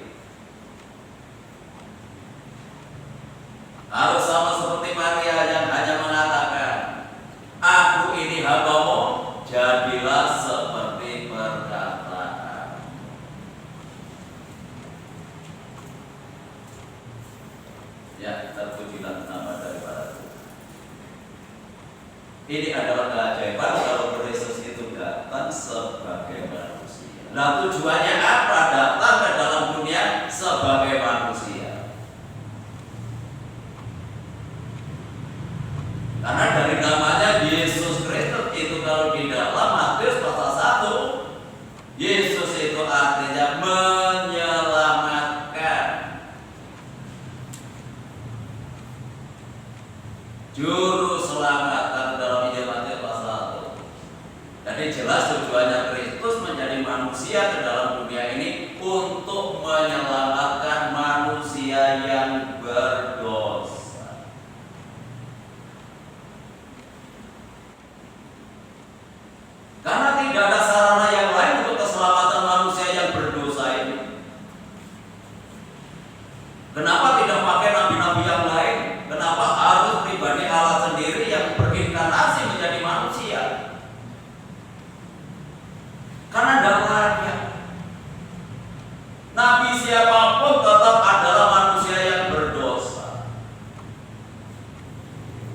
Harus sama seperti Maria yang hanya mengatakan, aku ini hamba-Mu, jadilah seperti perkataan. Ya, terpujilah nama daripada Tuhan. Ini adalah keajaiban kalau Kristus itu datang sebagai manusia. Nah, tujuannya apa datang ke dalam dunia sebagai manusia? Karena dari namanya Yesus Kristus itu, kalau di dalam Matius pasal 1, Yesus itu artinya menyelamatkan. Juru selamat dalam Injil Matius pasal 1. Jadi jelas tujuannya Kristus menjadi manusia manusia ke dalam dunia ini untuk menyelamatkan manusia yang berdosa. Karena tidak ada sarana yang lain untuk keselamatan manusia yang berdosa ini. Kenapa tidak pakai nabi-nabi yang lain? Kenapa harus pribadi Allah sendiri yang berinkarnasi menjadi manusia? Karena tidak layak. Nabi siapapun tetap adalah manusia yang berdosa.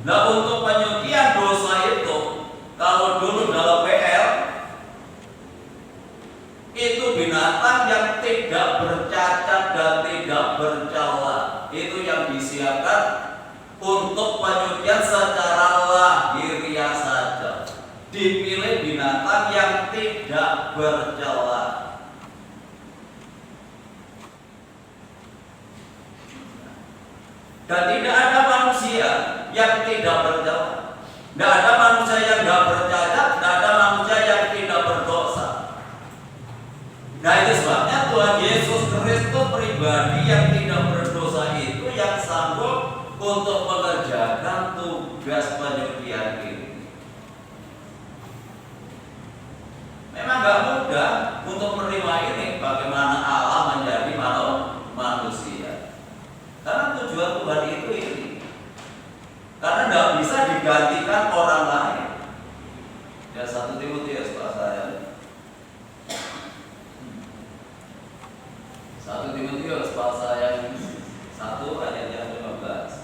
Nah, untuk penyucian dosa itu, kalau dulu dalam PL itu binatang yang tidak bercacat dan tidak bercela, itu yang disiapkan untuk penyucian secara lahiriah saja. Dipilih binatang yang tidak bercela. Dan tidak ada manusia yang tidak bercela. Tidak ada manusia yang tidak bercacat, tidak ada manusia yang tidak berdosa. Nah, itu sebabnya Tuhan Yesus Kristus pribadi yang tidak berdosa itu yang sanggup untuk mengerjakan tugas penyucian ini. Memang gak mudah untuk menerima ini, bagaimana Allah menjadi manusia. Karena tujuan Tuhan itu ini. Karena tidak bisa digantikan orang lain. Ya, 1 Timotius pasal 1 Timotius pasal yang 1 ayat yang 15.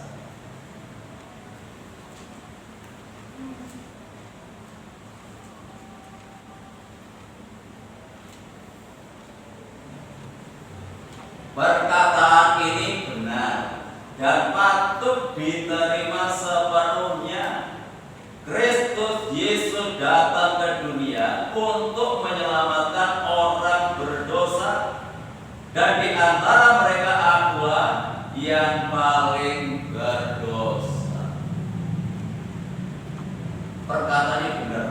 Perkataan ini benar dan patut diterima sepenuhnya. Kristus Yesus datang ke dunia untuk menyelamatkan orang berdosa, dan di antara mereka akulah yang paling berdosa. Perkataannya benar.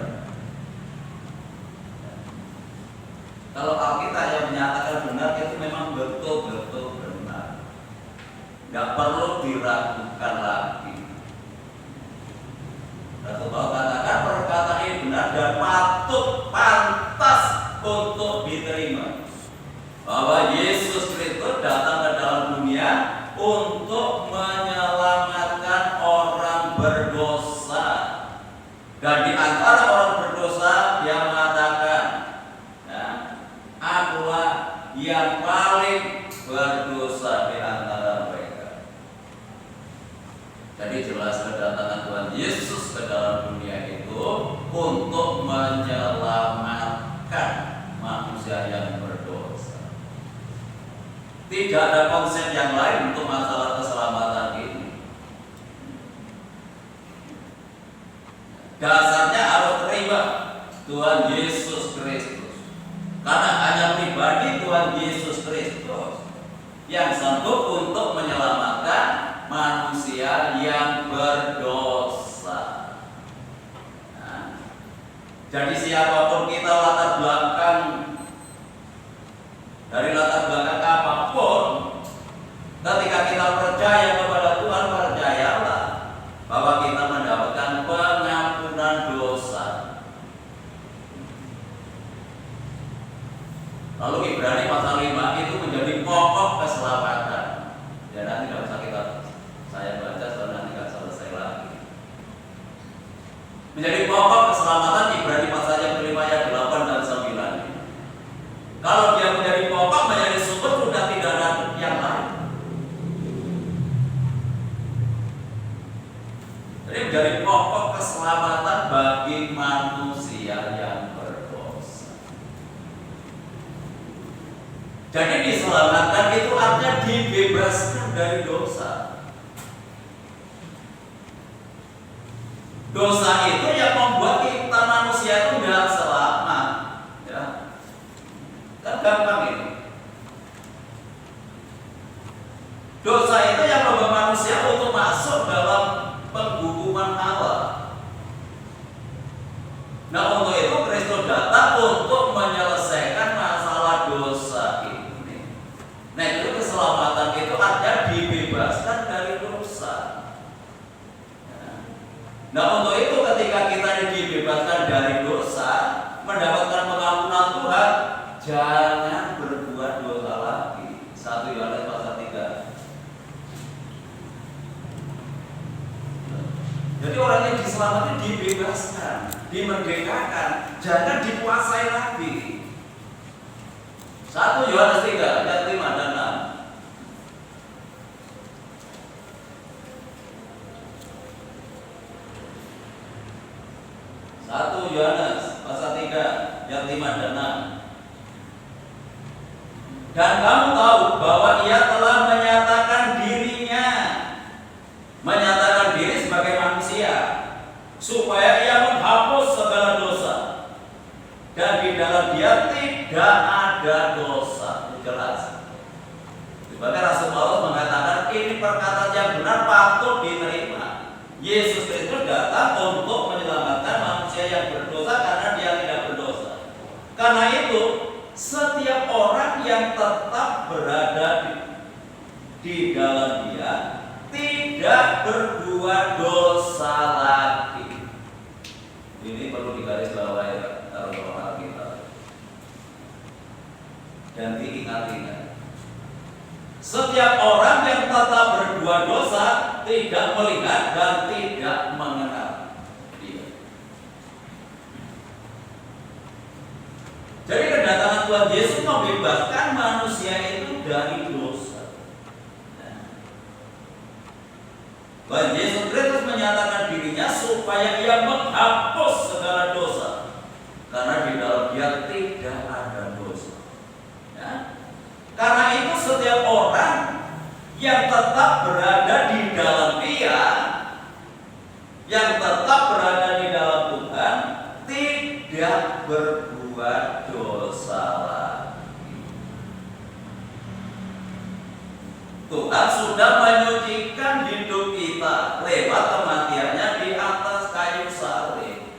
Kalau Alkitab yang menyatakan benar itu memang betul-betul benar. Tidak perlu diragukan lagi. Ratu Paulus katakan perkataan ini benar dan patut, pantas untuk diterima. Bahwa Yesus Kristus datang ke dalam dunia untuk menyelamatkan orang berdosa. Dan di antara orang berdosa dia mengatakan, akulah yang paling berdosa di antara mereka. Jadi jelas kedatangan Tuhan Yesus ke dalam dunia itu untuk menyelamatkan manusia yang berdosa. Tidak ada konsep yang lain untuk masalah keselamatan ini. Dasarnya harus terima Tuhan Yesus Kristus. Karena hanya pribadi Tuhan Yesus Kristus yang sanggup untuk menyelamatkan manusia yang berdosa. Nah, jadi siapapun kita, latar belakang dari latar belakang apapun, ketika kita percaya kepada Tuhan, percayalah bahwa kita mendapatkan pengampunan dosa. Lalu Ibrani pasal 5 itu menjadi pokok keselamatan. Ya, nanti tidak usah saya baca soalnya nanti tidak selesai lagi. Menjadi pokok keselamatan Ibrani pasal yang kelima ayat 8 dan 9. Kalau dia menjadi pokok, menjadi sumber, sudah tidak ada yang lain. Jadi menjadi pokok keselamatan bagi manusia yang berdosa. Jadi diselamatkan itu artinya dibebaskan dari dosa. Dosa itu yang membuat kita manusia itu tidak selamat. Ya. Kan gampang ini. Dosa itu yang membawa manusia untuk masuk dalam penghukuman Allah. Nah, untuk itu Kristus datang untuk menyelesaikan masalah jangan berbuat dosa lagi. 1 Yohanes pasal 3. Jadi orang yang diselamatkan dibebaskan, dimerdekakan, jangan dikuasai lagi. 1 Yohanes 3 ayat 5 dan 6. 1 Yohanes pasal 3 ayat 5 dan 6. Dan kamu tahu bahwa ia telah menyatakan diri sebagai manusia, supaya ia menghapus segala dosa, dan di dalam dia tidak ada dosa. Jelas. Bahkan Rasul Paulus mengatakan ini perkataan yang benar patut diterima. Yesus Kristus datang untuk menyelamatkan manusia yang berdosa karena dia tidak berdosa. Karena itu setiap orang yang tetap berada di dalam dia tidak berbuat dosa lagi. Ini perlu digarisbawahi dalam Alkitab. Dan diingat-ingat. Setiap orang yang tetap berbuat dosa tidak melihat dan tidak mengenal dia. Jadi kedatangan Tuhan Yesus membebaskan manusia itu dari dosa. Tuhan Yesus Kristus menyatakan dirinya supaya ia menghapus segala dosa, karena di dalam dia tidak ada dosa. Ya. Karena itu setiap orang yang tetap berada di dalam dia, yang tetap berada di dalam Tuhan, tidak berbuat dosa lagi. Tuhan sudah menyucikan hidup kita lewat kematiannya di atas kayu salib.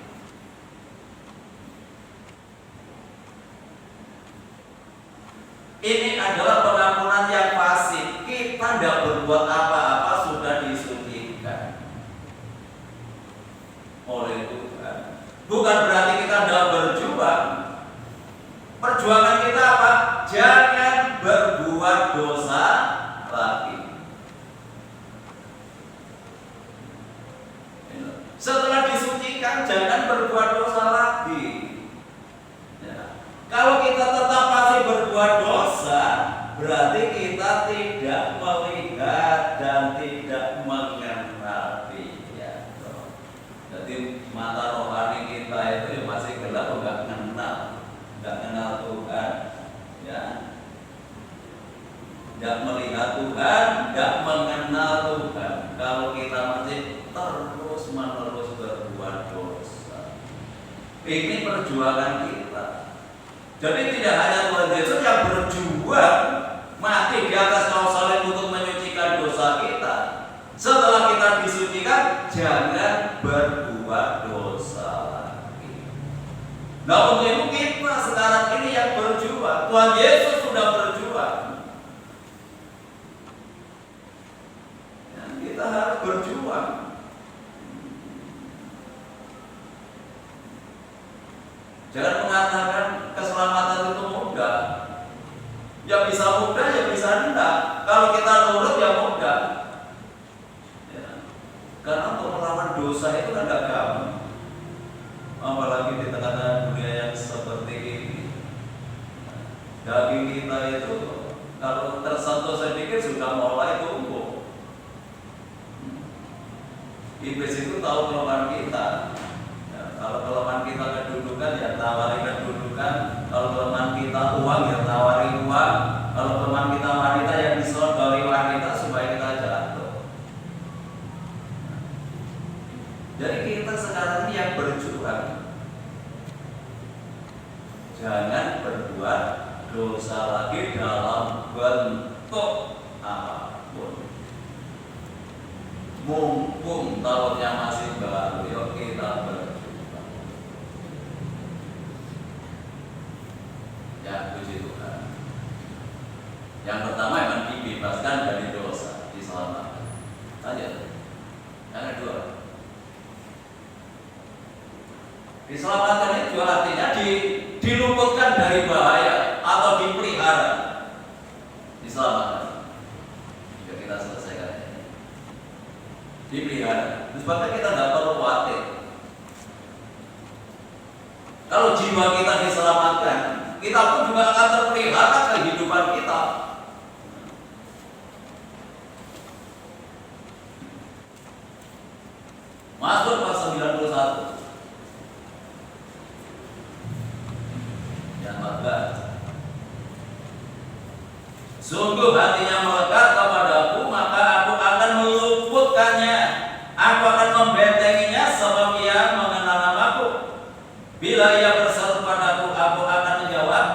Ini adalah pengampunan yang pasif. Kita tidak berbuat apa-apa, sudah disucikan oleh Tuhan. Bukan berarti kita tidak berjuang. Perjuangan kita apa? Jangan berbuat dosa lagi. Setelah disucikan, jangan berbuat dosa lagi. Ya. Kalau kita tetap masih berbuat dosa, berarti kita tidak melihat dan tidak mengenal Dia. Jadi mata rohani kita itu masih gelap, nggak kenal Tuhan. Ya. Tidak melihat Tuhan, tidak mengenal Tuhan. Kalau kita masih terus-menerus berbuat dosa, ini perjuangan kita. Jadi tidak hanya Tuhan Yesus yang berjuang mati di atas kayu salib untuk menyucikan dosa kita. Setelah kita disucikan, jangan berbuat dosa lagi. Nah, untuk itu kita sekarang ini yang berjuang. Tuhan Yesus sudah berjuang. Kita harus berjuang. Jangan mengatakan keselamatan itu mudah. Ya bisa mudah, ya bisa enggak. Kalau kita nurut ya mudah. Ya. Karena untuk melawan dosa itu kan enggak gampang. Apalagi di tengah-tengah dunia yang seperti ini. Daging kita itu kalau tersentuh sedikit sudah mulai tumbuh. Iblis itu tahu kelemahan kita. Ya, kalau kelemahan kita kedudukan, ya tawari kedudukan. Kalau kelemahan kita uang, ya tawari uang. Kalau kelemahan kita wanita, ya disodori wanita supaya kita jatuh. Jadi kita sekarang ini yang berjuang. Jangan berbuat dosa lagi dalam bentuk apapun. Mumpung tahunnya masih baru, yuk kita berjuang. Ya, puji Tuhan. Yang pertama memang dibebaskan dari dosa, diselamatkan. Lanjut. Yang kedua, diselamatkan itu artinya diluputkan dari bahaya. Sebabnya kita tidak perlu khawatir. Kalau jiwa kita diselamatkan, kita pun juga akan terpelihara kehidupan kita. Mazmur pasal 91 yang 14. Sungguh hatinya melekat kepadaku, maka aku akan meluputkannya. Aku akan membentenginya sebab ia mengenal namaku. Bila ia berseru padaku, aku akan menjawab.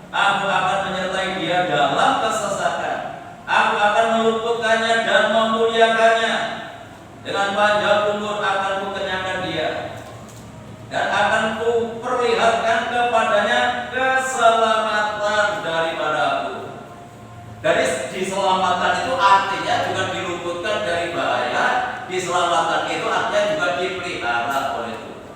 Aku akan menyertai dia dalam kesesatan. Aku akan meluputkannya dan memuliakannya. Dengan panjang umur akan kukenyangkan dia, dan akan kuperlihatkan kepadanya keselamatan daripada aku. Dari diselamatkan itu artinya juga diluputkan dari bahaya. Diselamatkan itu artinya juga dipelihara oleh Tuhan.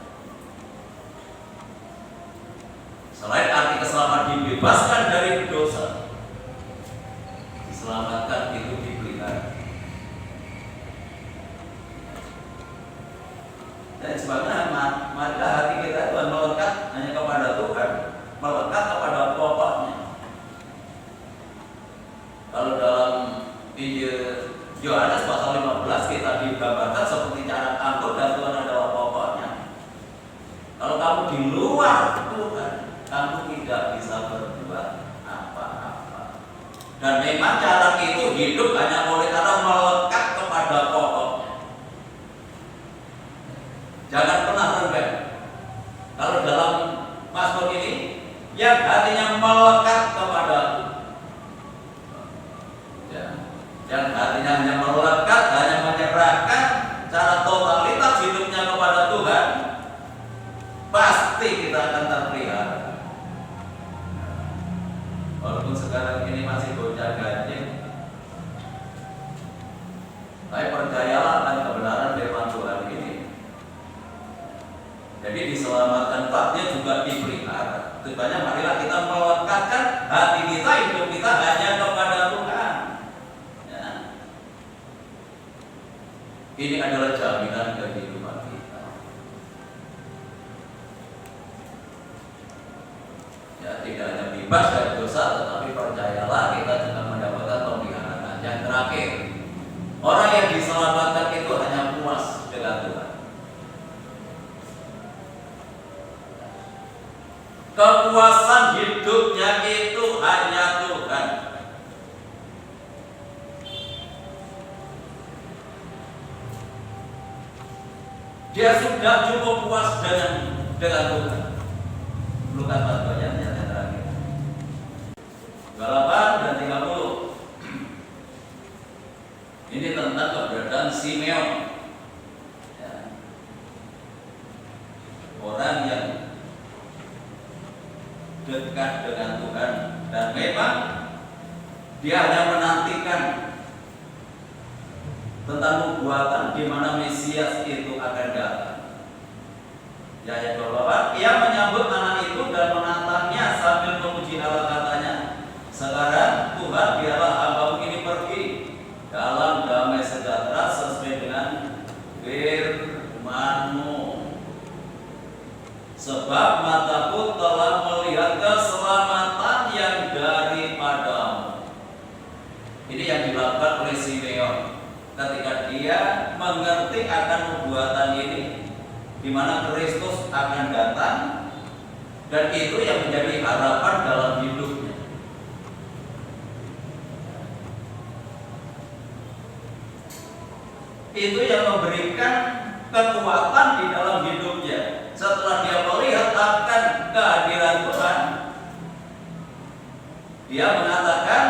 Selain arti keselamatan dibebaskan dari dosa, diselamatkan itu dipelihara. Dan sebabnya maka hati kita itu melekat hanya kepada Tuhan, melekat kepada pokoknya. Kalau dalam Injil Yohanes pasal 15 kita digambarkan seperti cara anggur dan Tuhan adalah pokoknya. Kalau kamu di luar Tuhan, kamu tidak bisa berbuat apa-apa. Dan memang cara itu hidup hanya oleh karena melekat kepada pokoknya. Jangan pernah renggang. Kalau dalam Mazmur ini, yang hatinya melekat kepadaku, yang hatinya hanya melekat, hanya menyerahkan secara totalitas hidupnya kepada Tuhan, pasti kita akan terpelihara. Walaupun sekarang ini masih gonjang ganjing, tapi percayalah akan kebenaran firman Tuhan ini. Jadi diselamatkan Tuhan juga dipelihara. Sebabnya marilah kita melekatkan hati kita, hidup kita hanya kepada Tuhan. Ya. Ini adalah jaminan kehidupan kita. Ya, tidak hanya bebas dari dosa, tetapi percayalah kita juga mendapatkan pemeliharaan. Yang terakhir, orang yang diselamatkan itu hanya puas dengan Tuhan. Kepuasan hidupnya itu hanya Tuhan. Dia sudah cukup puas dengan Tuhan. Lukas 14 yang terakhir 28 dan 30. Ini tentang keberadaan Simeon, ya. Orang yang dekat dengan Tuhan, dan memang dia hanya menantikan tentang nubuatan di mana Mesias itu akan datang. Ya, ayat 28, ia menyambut anak itu dan menantangnya sambil memuji Allah, katanya, sekarang Tuhan, biarlah hambamu ini pergi dalam damai sejahtera sesuai dengan firman-Mu. Sebab mataku telah melihat keselamatan yang daripada-Mu. Ini yang dilakukan oleh Simeon ketika dia mengerti akan nubuatan ini, di mana Kristus akan datang, dan itu yang menjadi harapan dalam hidupnya. Itu yang memberikan kekuatan di dalam hidupnya. Setelah dia melihat akan kehadiran Tuhan, dia mengatakan,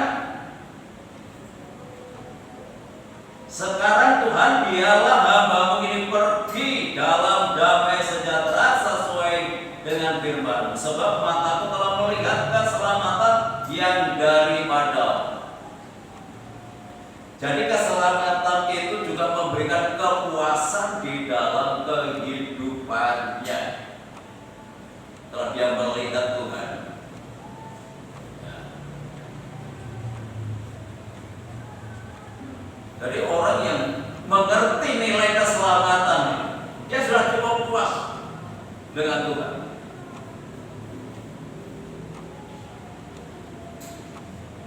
sekarang Tuhan, biarlah hambamu ini pergi dalam damai sejahtera sesuai dengan firman-Mu. Sebab mataku telah melihat keselamatan yang daripada-Mu. Jadi keselamatan itu juga memberikan kepuasan di dalam kehidupannya. Setelah dia melihat Tuhan, jadi orang yang mengerti nilai keselamatan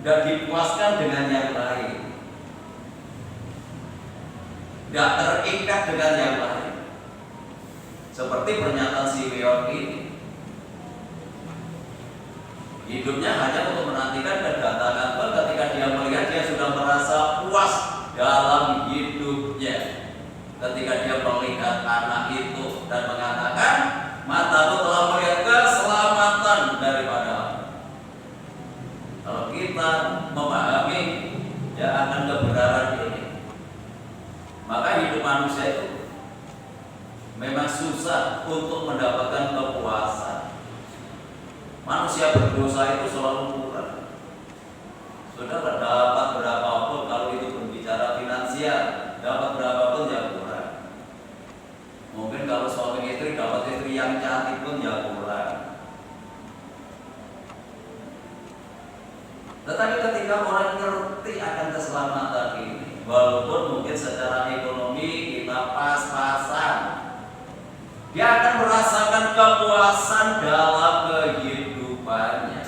dan dipuaskan dengan yang lain, tidak terikat dengan yang lain. Seperti pernyataan Simeon ini, hidupnya hanya untuk menantikan kedatangan Tuhan. Ketika dia melihat, dia sudah merasa puas dalam hidupnya. Ketika dia melihat anak itu dan mengatakan, mataku telah melihat keselamatan daripada Allah. Kalau kita memahami ya akan kebenaran ini, maka hidup manusia itu memang susah untuk mendapatkan kepuasan. Manusia berdosa itu selalu kurang. Saudara dapat berapapun, kalau itu berbicara finansial, dapat berapapun ya kurang. Mungkin kalau suami istri dapat istri yang cantik pun ya kurang. Tetapi ketika orang ngerti akan keselamatan ini, walaupun mungkin secara ekonomi kita pas-pasan, dia akan merasakan kepuasan dalam kehidupannya.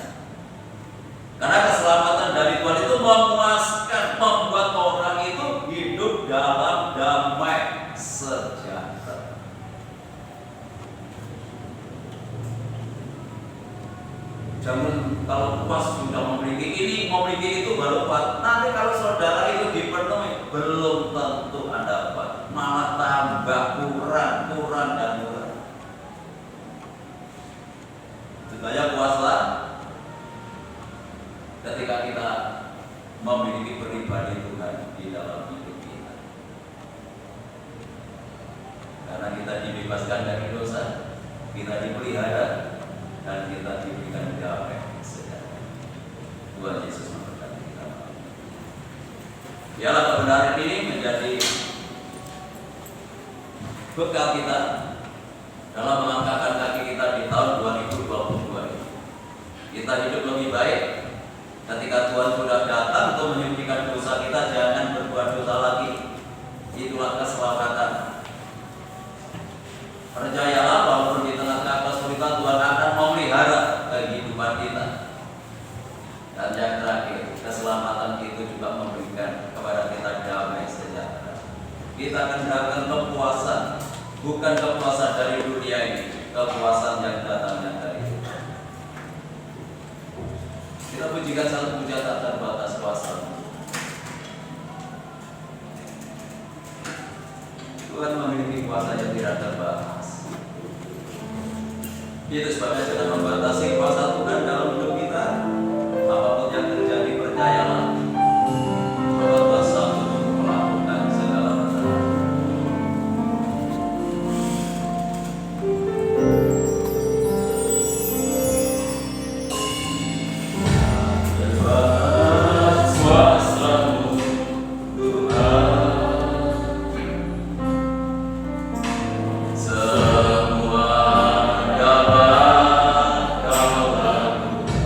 Karena keselamatan dari Tuhan itu memuaskan, membuat orang itu hidup dalam damai sejahtera. Jangan kalau puas sudah memiliki ini, memiliki itu baru puas. Nanti kalau saudara itu dipenuhi, belum tentu Anda puas, malah tambah kurang dan kurang. Supaya puaslah ketika kita memiliki pribadi Tuhan di dalam hidup kita. Karena kita dibebaskan dari dosa, kita dipelihara, dan kita diberikan damai sejahtera. Tuhan Yesus memberkati kita. Biarlah kebenaran ini menjadi bekal kita dalam melangkahkan kaki kita di tahun 2022 ini. Kita hidup lebih baik. Ketika Tuhan sudah datang untuk menyucikan dosa kita, jangan berbuat dosa lagi. Itulah keselamatan. Percayalah walaupun di tengah-tengah kesulitan, Tuhan akan memelihara kehidupan kita. Dan yang terakhir, keselamatan itu juga memberikan kepada kita damai sejahtera. Kita akan mendapatkan kepuasan, bukan kepuasan dari dunia ini, kepuasan yang datangnya dari Tuhan. Kita pujikan satu pujian tak terbatas kuasa. Tuhan memiliki kuasa yang tidak terbatas. Itu sebabnya jangan membatasi kuasa Tuhan dalam hidup kita. Apapun yang terjadi, percayalah bahwa Tuhan sanggup untuk melakukan segala perkara. Bebas kuasa-Mu Tuhan. Semua dapat Kau lakukan.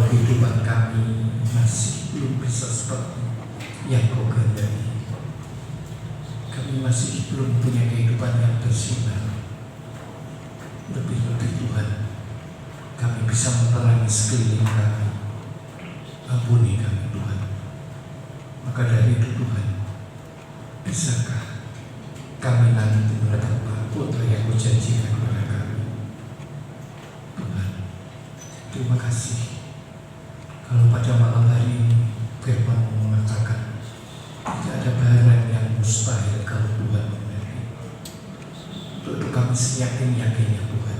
kehidupan kami masih belum bisa seperti yang Kau kehendaki. Kami masih belum punya kehidupan yang bersinar. Lebih-lebih Tuhan, kami bisa menerangi sekeliling kami. Ampuni kami Tuhan. Maka dari itu Tuhan, bisakah kami nanti mendapat mahkota yang Kau janjikan kepada kami? Tuhan, terima kasih. Kalau pada malam hari ini firman-Mu mengatakan tidak ada barang yang mustahil kalau Tuhan mengerti. Untuk itu kami seyakin-yakinnya Tuhan,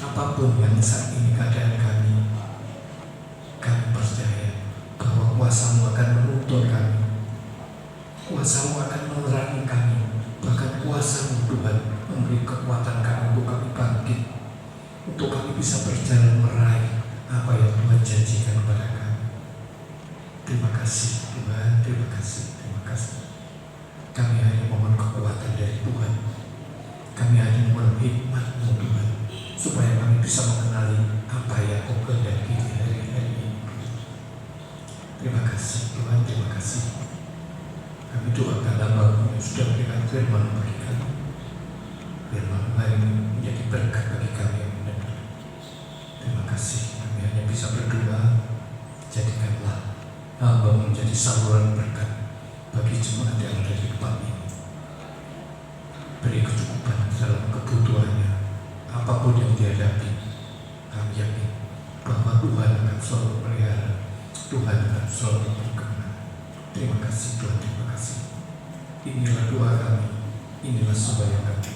apapun yang saat ini keadaan kami percaya bahwa kuasa-Mu akan menuntun kami, kuasa-Mu akan menerangi kami, bahkan kuasa-Mu Tuhan memberi kekuatan kami untuk kami bangkit, untuk kami bisa berjalan meraih apa yang Tuhan janjikan kepada kami. Terima kasih Tuhan, terima kasih, terima kasih. Kami hanya mohon kekuatan dari Tuhan. Kami hanya mohon hikmat-Mu Tuhan, supaya kami bisa mengenali apa yang Kau kehendaki di hari-hari ini. Terima kasih Tuhan, terima kasih. Kami doakan hamba-Mu yang sudah berikan firman bagi kami. Firman hari ini menjadi berkat bagi kami yang mendengar. Terima kasih. Kami hanya bisa berdoa, jadikanlah hamba menjadi saluran berkat bagi jemaat yang ada di tempat ini. Beri kecukupan dalam kebutuhannya, apapun yang dihadapi. Kami yakin bahwa Tuhan akan selalu melihara, Tuhan akan selalu berkenan. Terima kasih Tuhan, terima kasih. Inilah doa kami, inilah sembahyang kami.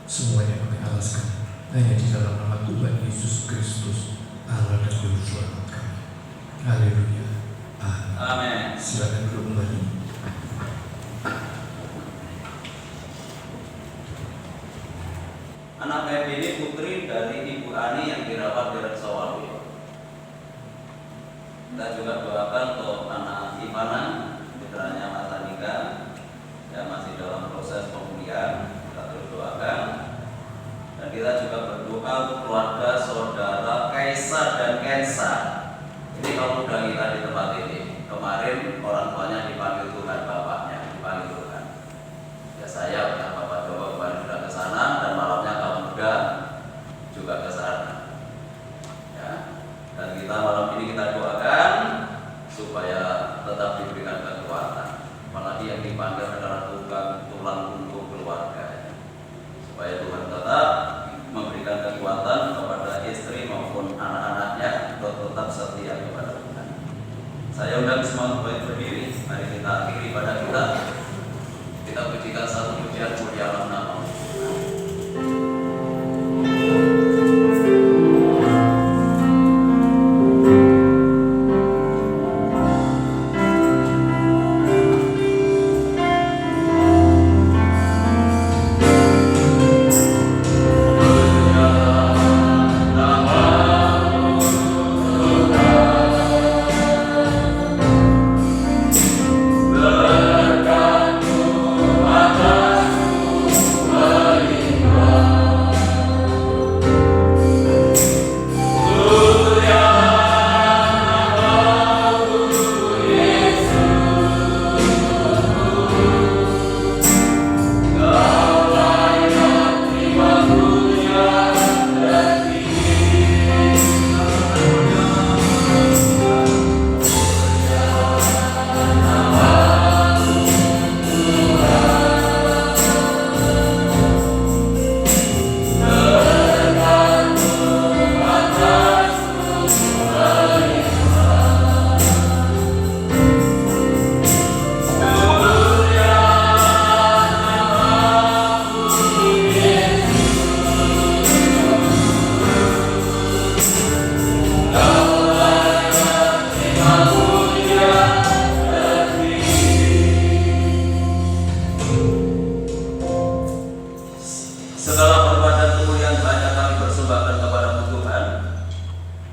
Semuanya kami alaskan hanya di dalam nama Tuhan Yesus Kristus, Allah dan Juru Selamat kami. Haleluya. Amin. Silakan duduk kembali. Anak Ebi ini putri dari Ibu Ani yang dirawat di Reksawalu. Kita juga doakan untuk anak Ivana, putranya Mas Andika, yang masih dalam proses pemulihan. Kita terus doakan. Dan kita juga berdoa untuk keluarga saudara Kaisar dan Kensa. Ini kalau udah kita di tempat ini. Kemarin orang tuanya dipanggil Tuhan, bapaknya dipanggil Tuhan. Ya saya punya Bapak Joko kemarin sudah ke sana, dan malamnya kamu muda juga ke sana. Ya. Dan kita malam ini kita doakan supaya tetap diberikan kekuatan. Apalagi yang dipanggil adalah tulang punggung keluarga. Supaya Tuhan tetap memberikan kekuatan kepada istri maupun anak-anaknya untuk tetap setia kepada Tuhan. Saya undang semua untuk berdiri. Mari kita akhiri pada kita. Kita pujikan satu pujian mulia dalam nama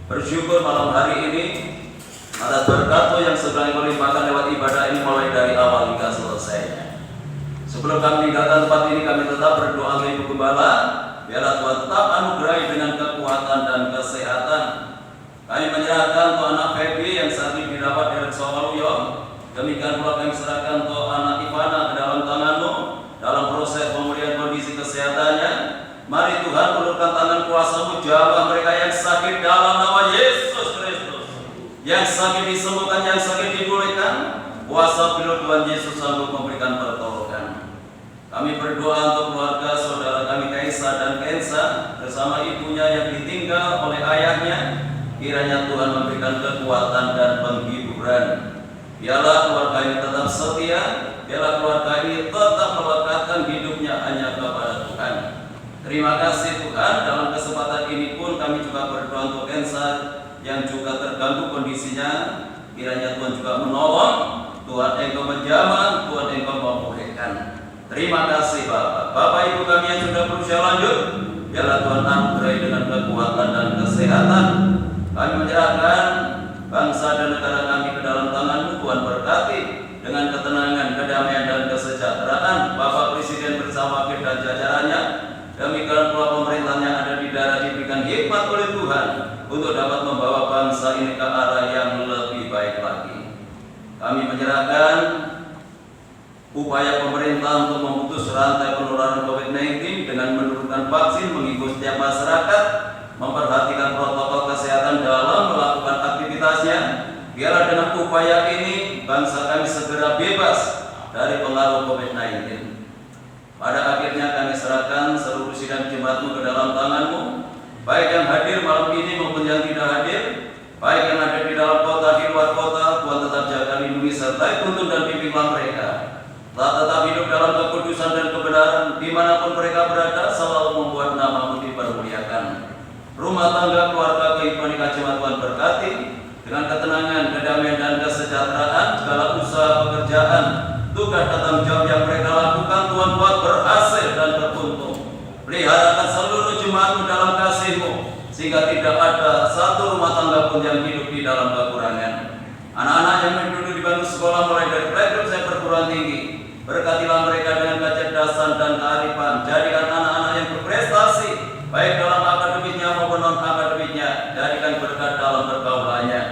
bersyukur malam hari ini atas berkat-Mu yang sedang Kau limpahkan lewat ibadah ini mulai dari awal hingga selesainya. Sebelum kami meninggalkan tempat ini, kami tetap berdoa untuk Ibu Gembala, biarlah Tuhan tetap anugerahi dengan kekuatan dan kesehatan. Kami menyerahkan sakit dalam nama Yesus Kristus. Yang sakit disembuhkan, yang sakit dipulihkan. Kuasa penuh Tuhan Yesus sanggup memberikan pertolongan. Kami berdoa untuk keluarga saudara kami Kaisa dan Kensa bersama ibunya yang ditinggal oleh ayahnya. Kiranya Tuhan memberikan kekuatan dan penghiburan. Biarlah keluarga ini tetap setia. Biarlah keluarga ini tetap melekatkan hidupnya hanya kepada Tuhan. Terima kasih Tuhan. Dalam kesempatan ini pun kami juga berdoa untuk Kensa yang juga terganggu kondisinya. Kiranya Tuhan juga menolong. Tuhan Engkau menjamah, Tuhan Engkau memulihkan. Terima kasih Bapak. Bapak Ibu kami yang sudah berusia lanjut, biarlah Tuhan anugerahi dengan kekuatan dan kesehatan. Kami menyerahkan bangsa dan negara kami ke dalam tangan-Mu. Tuhan berkati dengan ketenangan, kedamaian dan kesejahteraan. Bapak Presiden bersama wakil dan jajarannya, demikian pula pemerintahan yang ada di daerah diberikan hikmat oleh Tuhan untuk dapat membawa bangsa ini ke arah yang lebih baik lagi. Kami menyerahkan upaya pemerintah untuk memutus rantai penularan COVID-19 dengan menurunkan vaksin, mengimbau setiap masyarakat memperhatikan protokol kesehatan dalam melakukan aktivitasnya. Biarlah dengan upaya ini bangsa kami segera bebas dari pengaruh COVID-19. Pada akhirnya kami serahkan seluruh sidang jemaat-Mu ke dalam tangan-Mu, baik yang hadir malam ini maupun yang tidak hadir, baik yang ada di dalam kota, di luar kota. Tuhan tetap jaga, lindungi, sertai, tuntun dan bimbinglah mereka. Tetap hidup dalam kekudusan dan kebenaran dimanapun mereka berada, selalu membuat nama-Mu dipermuliakan. Rumah tangga, keluarga, kehidupan jemaat Tuhan berkati dengan ketenangan, kedamaian dan kesejahteraan. Segala usaha, pekerjaan, tugas dan tanggung jawab yang mereka lakukan, Tuhan buat berhasil dan beruntung. Peliharakan seluruh jemaat-Mu dalam kasih-Mu, sehingga tidak ada satu rumah tangga pun yang hidup di dalam kekurangan. Anak-anak yang duduk di bangku sekolah mulai dari playgroup sampai perguruan tinggi, berkatilah mereka dengan kecerdasan dan kearifan. Jadikan anak-anak yang berprestasi, baik dalam akademiknya maupun non-akademiknya. Jadikan berkat dalam pergaulannya.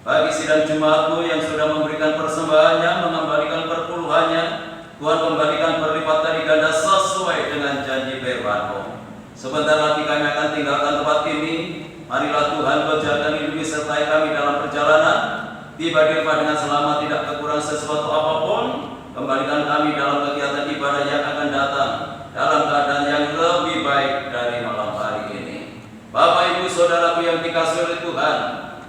Bagi sidang jemaat-Mu yang sudah memberikan persembahannya, mengembalikan perpuluhannya, Tuhan kembalikan berlipat kali ganda sesuai dengan janji firman-Mu. Sebentar lagi kami akan tinggalkan tempat ini. Marilah Tuhan Kau jaga, lindungi, sertai kami dalam perjalanan. Tiba di rumah dengan selamat, tidak kekurangan sesuatu apapun. Kembalikan kami dalam kegiatan ibadah yang akan datang dalam keadaan yang lebih baik dari malam hari ini. Bapak Ibu Saudaraku yang dikasihi oleh Tuhan,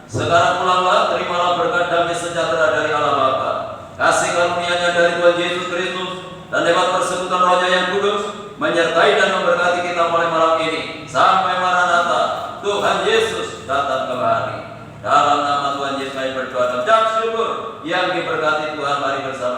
sekarang pulanglah, terimalah berkat damai sejahtera dari Allah Bapa, kasih karunia-Nya dari Tuhan Yesus Kristus, dan lewat persekutuan Roh-Nya yang kudus menyertai dan memberkati kita mulai malam ini sampai Maranatha, Tuhan Yesus datang kembali. Dalam nama Tuhan Yesus kami berdoa dan ucap syukur yang diberkati Tuhan. Mari bersama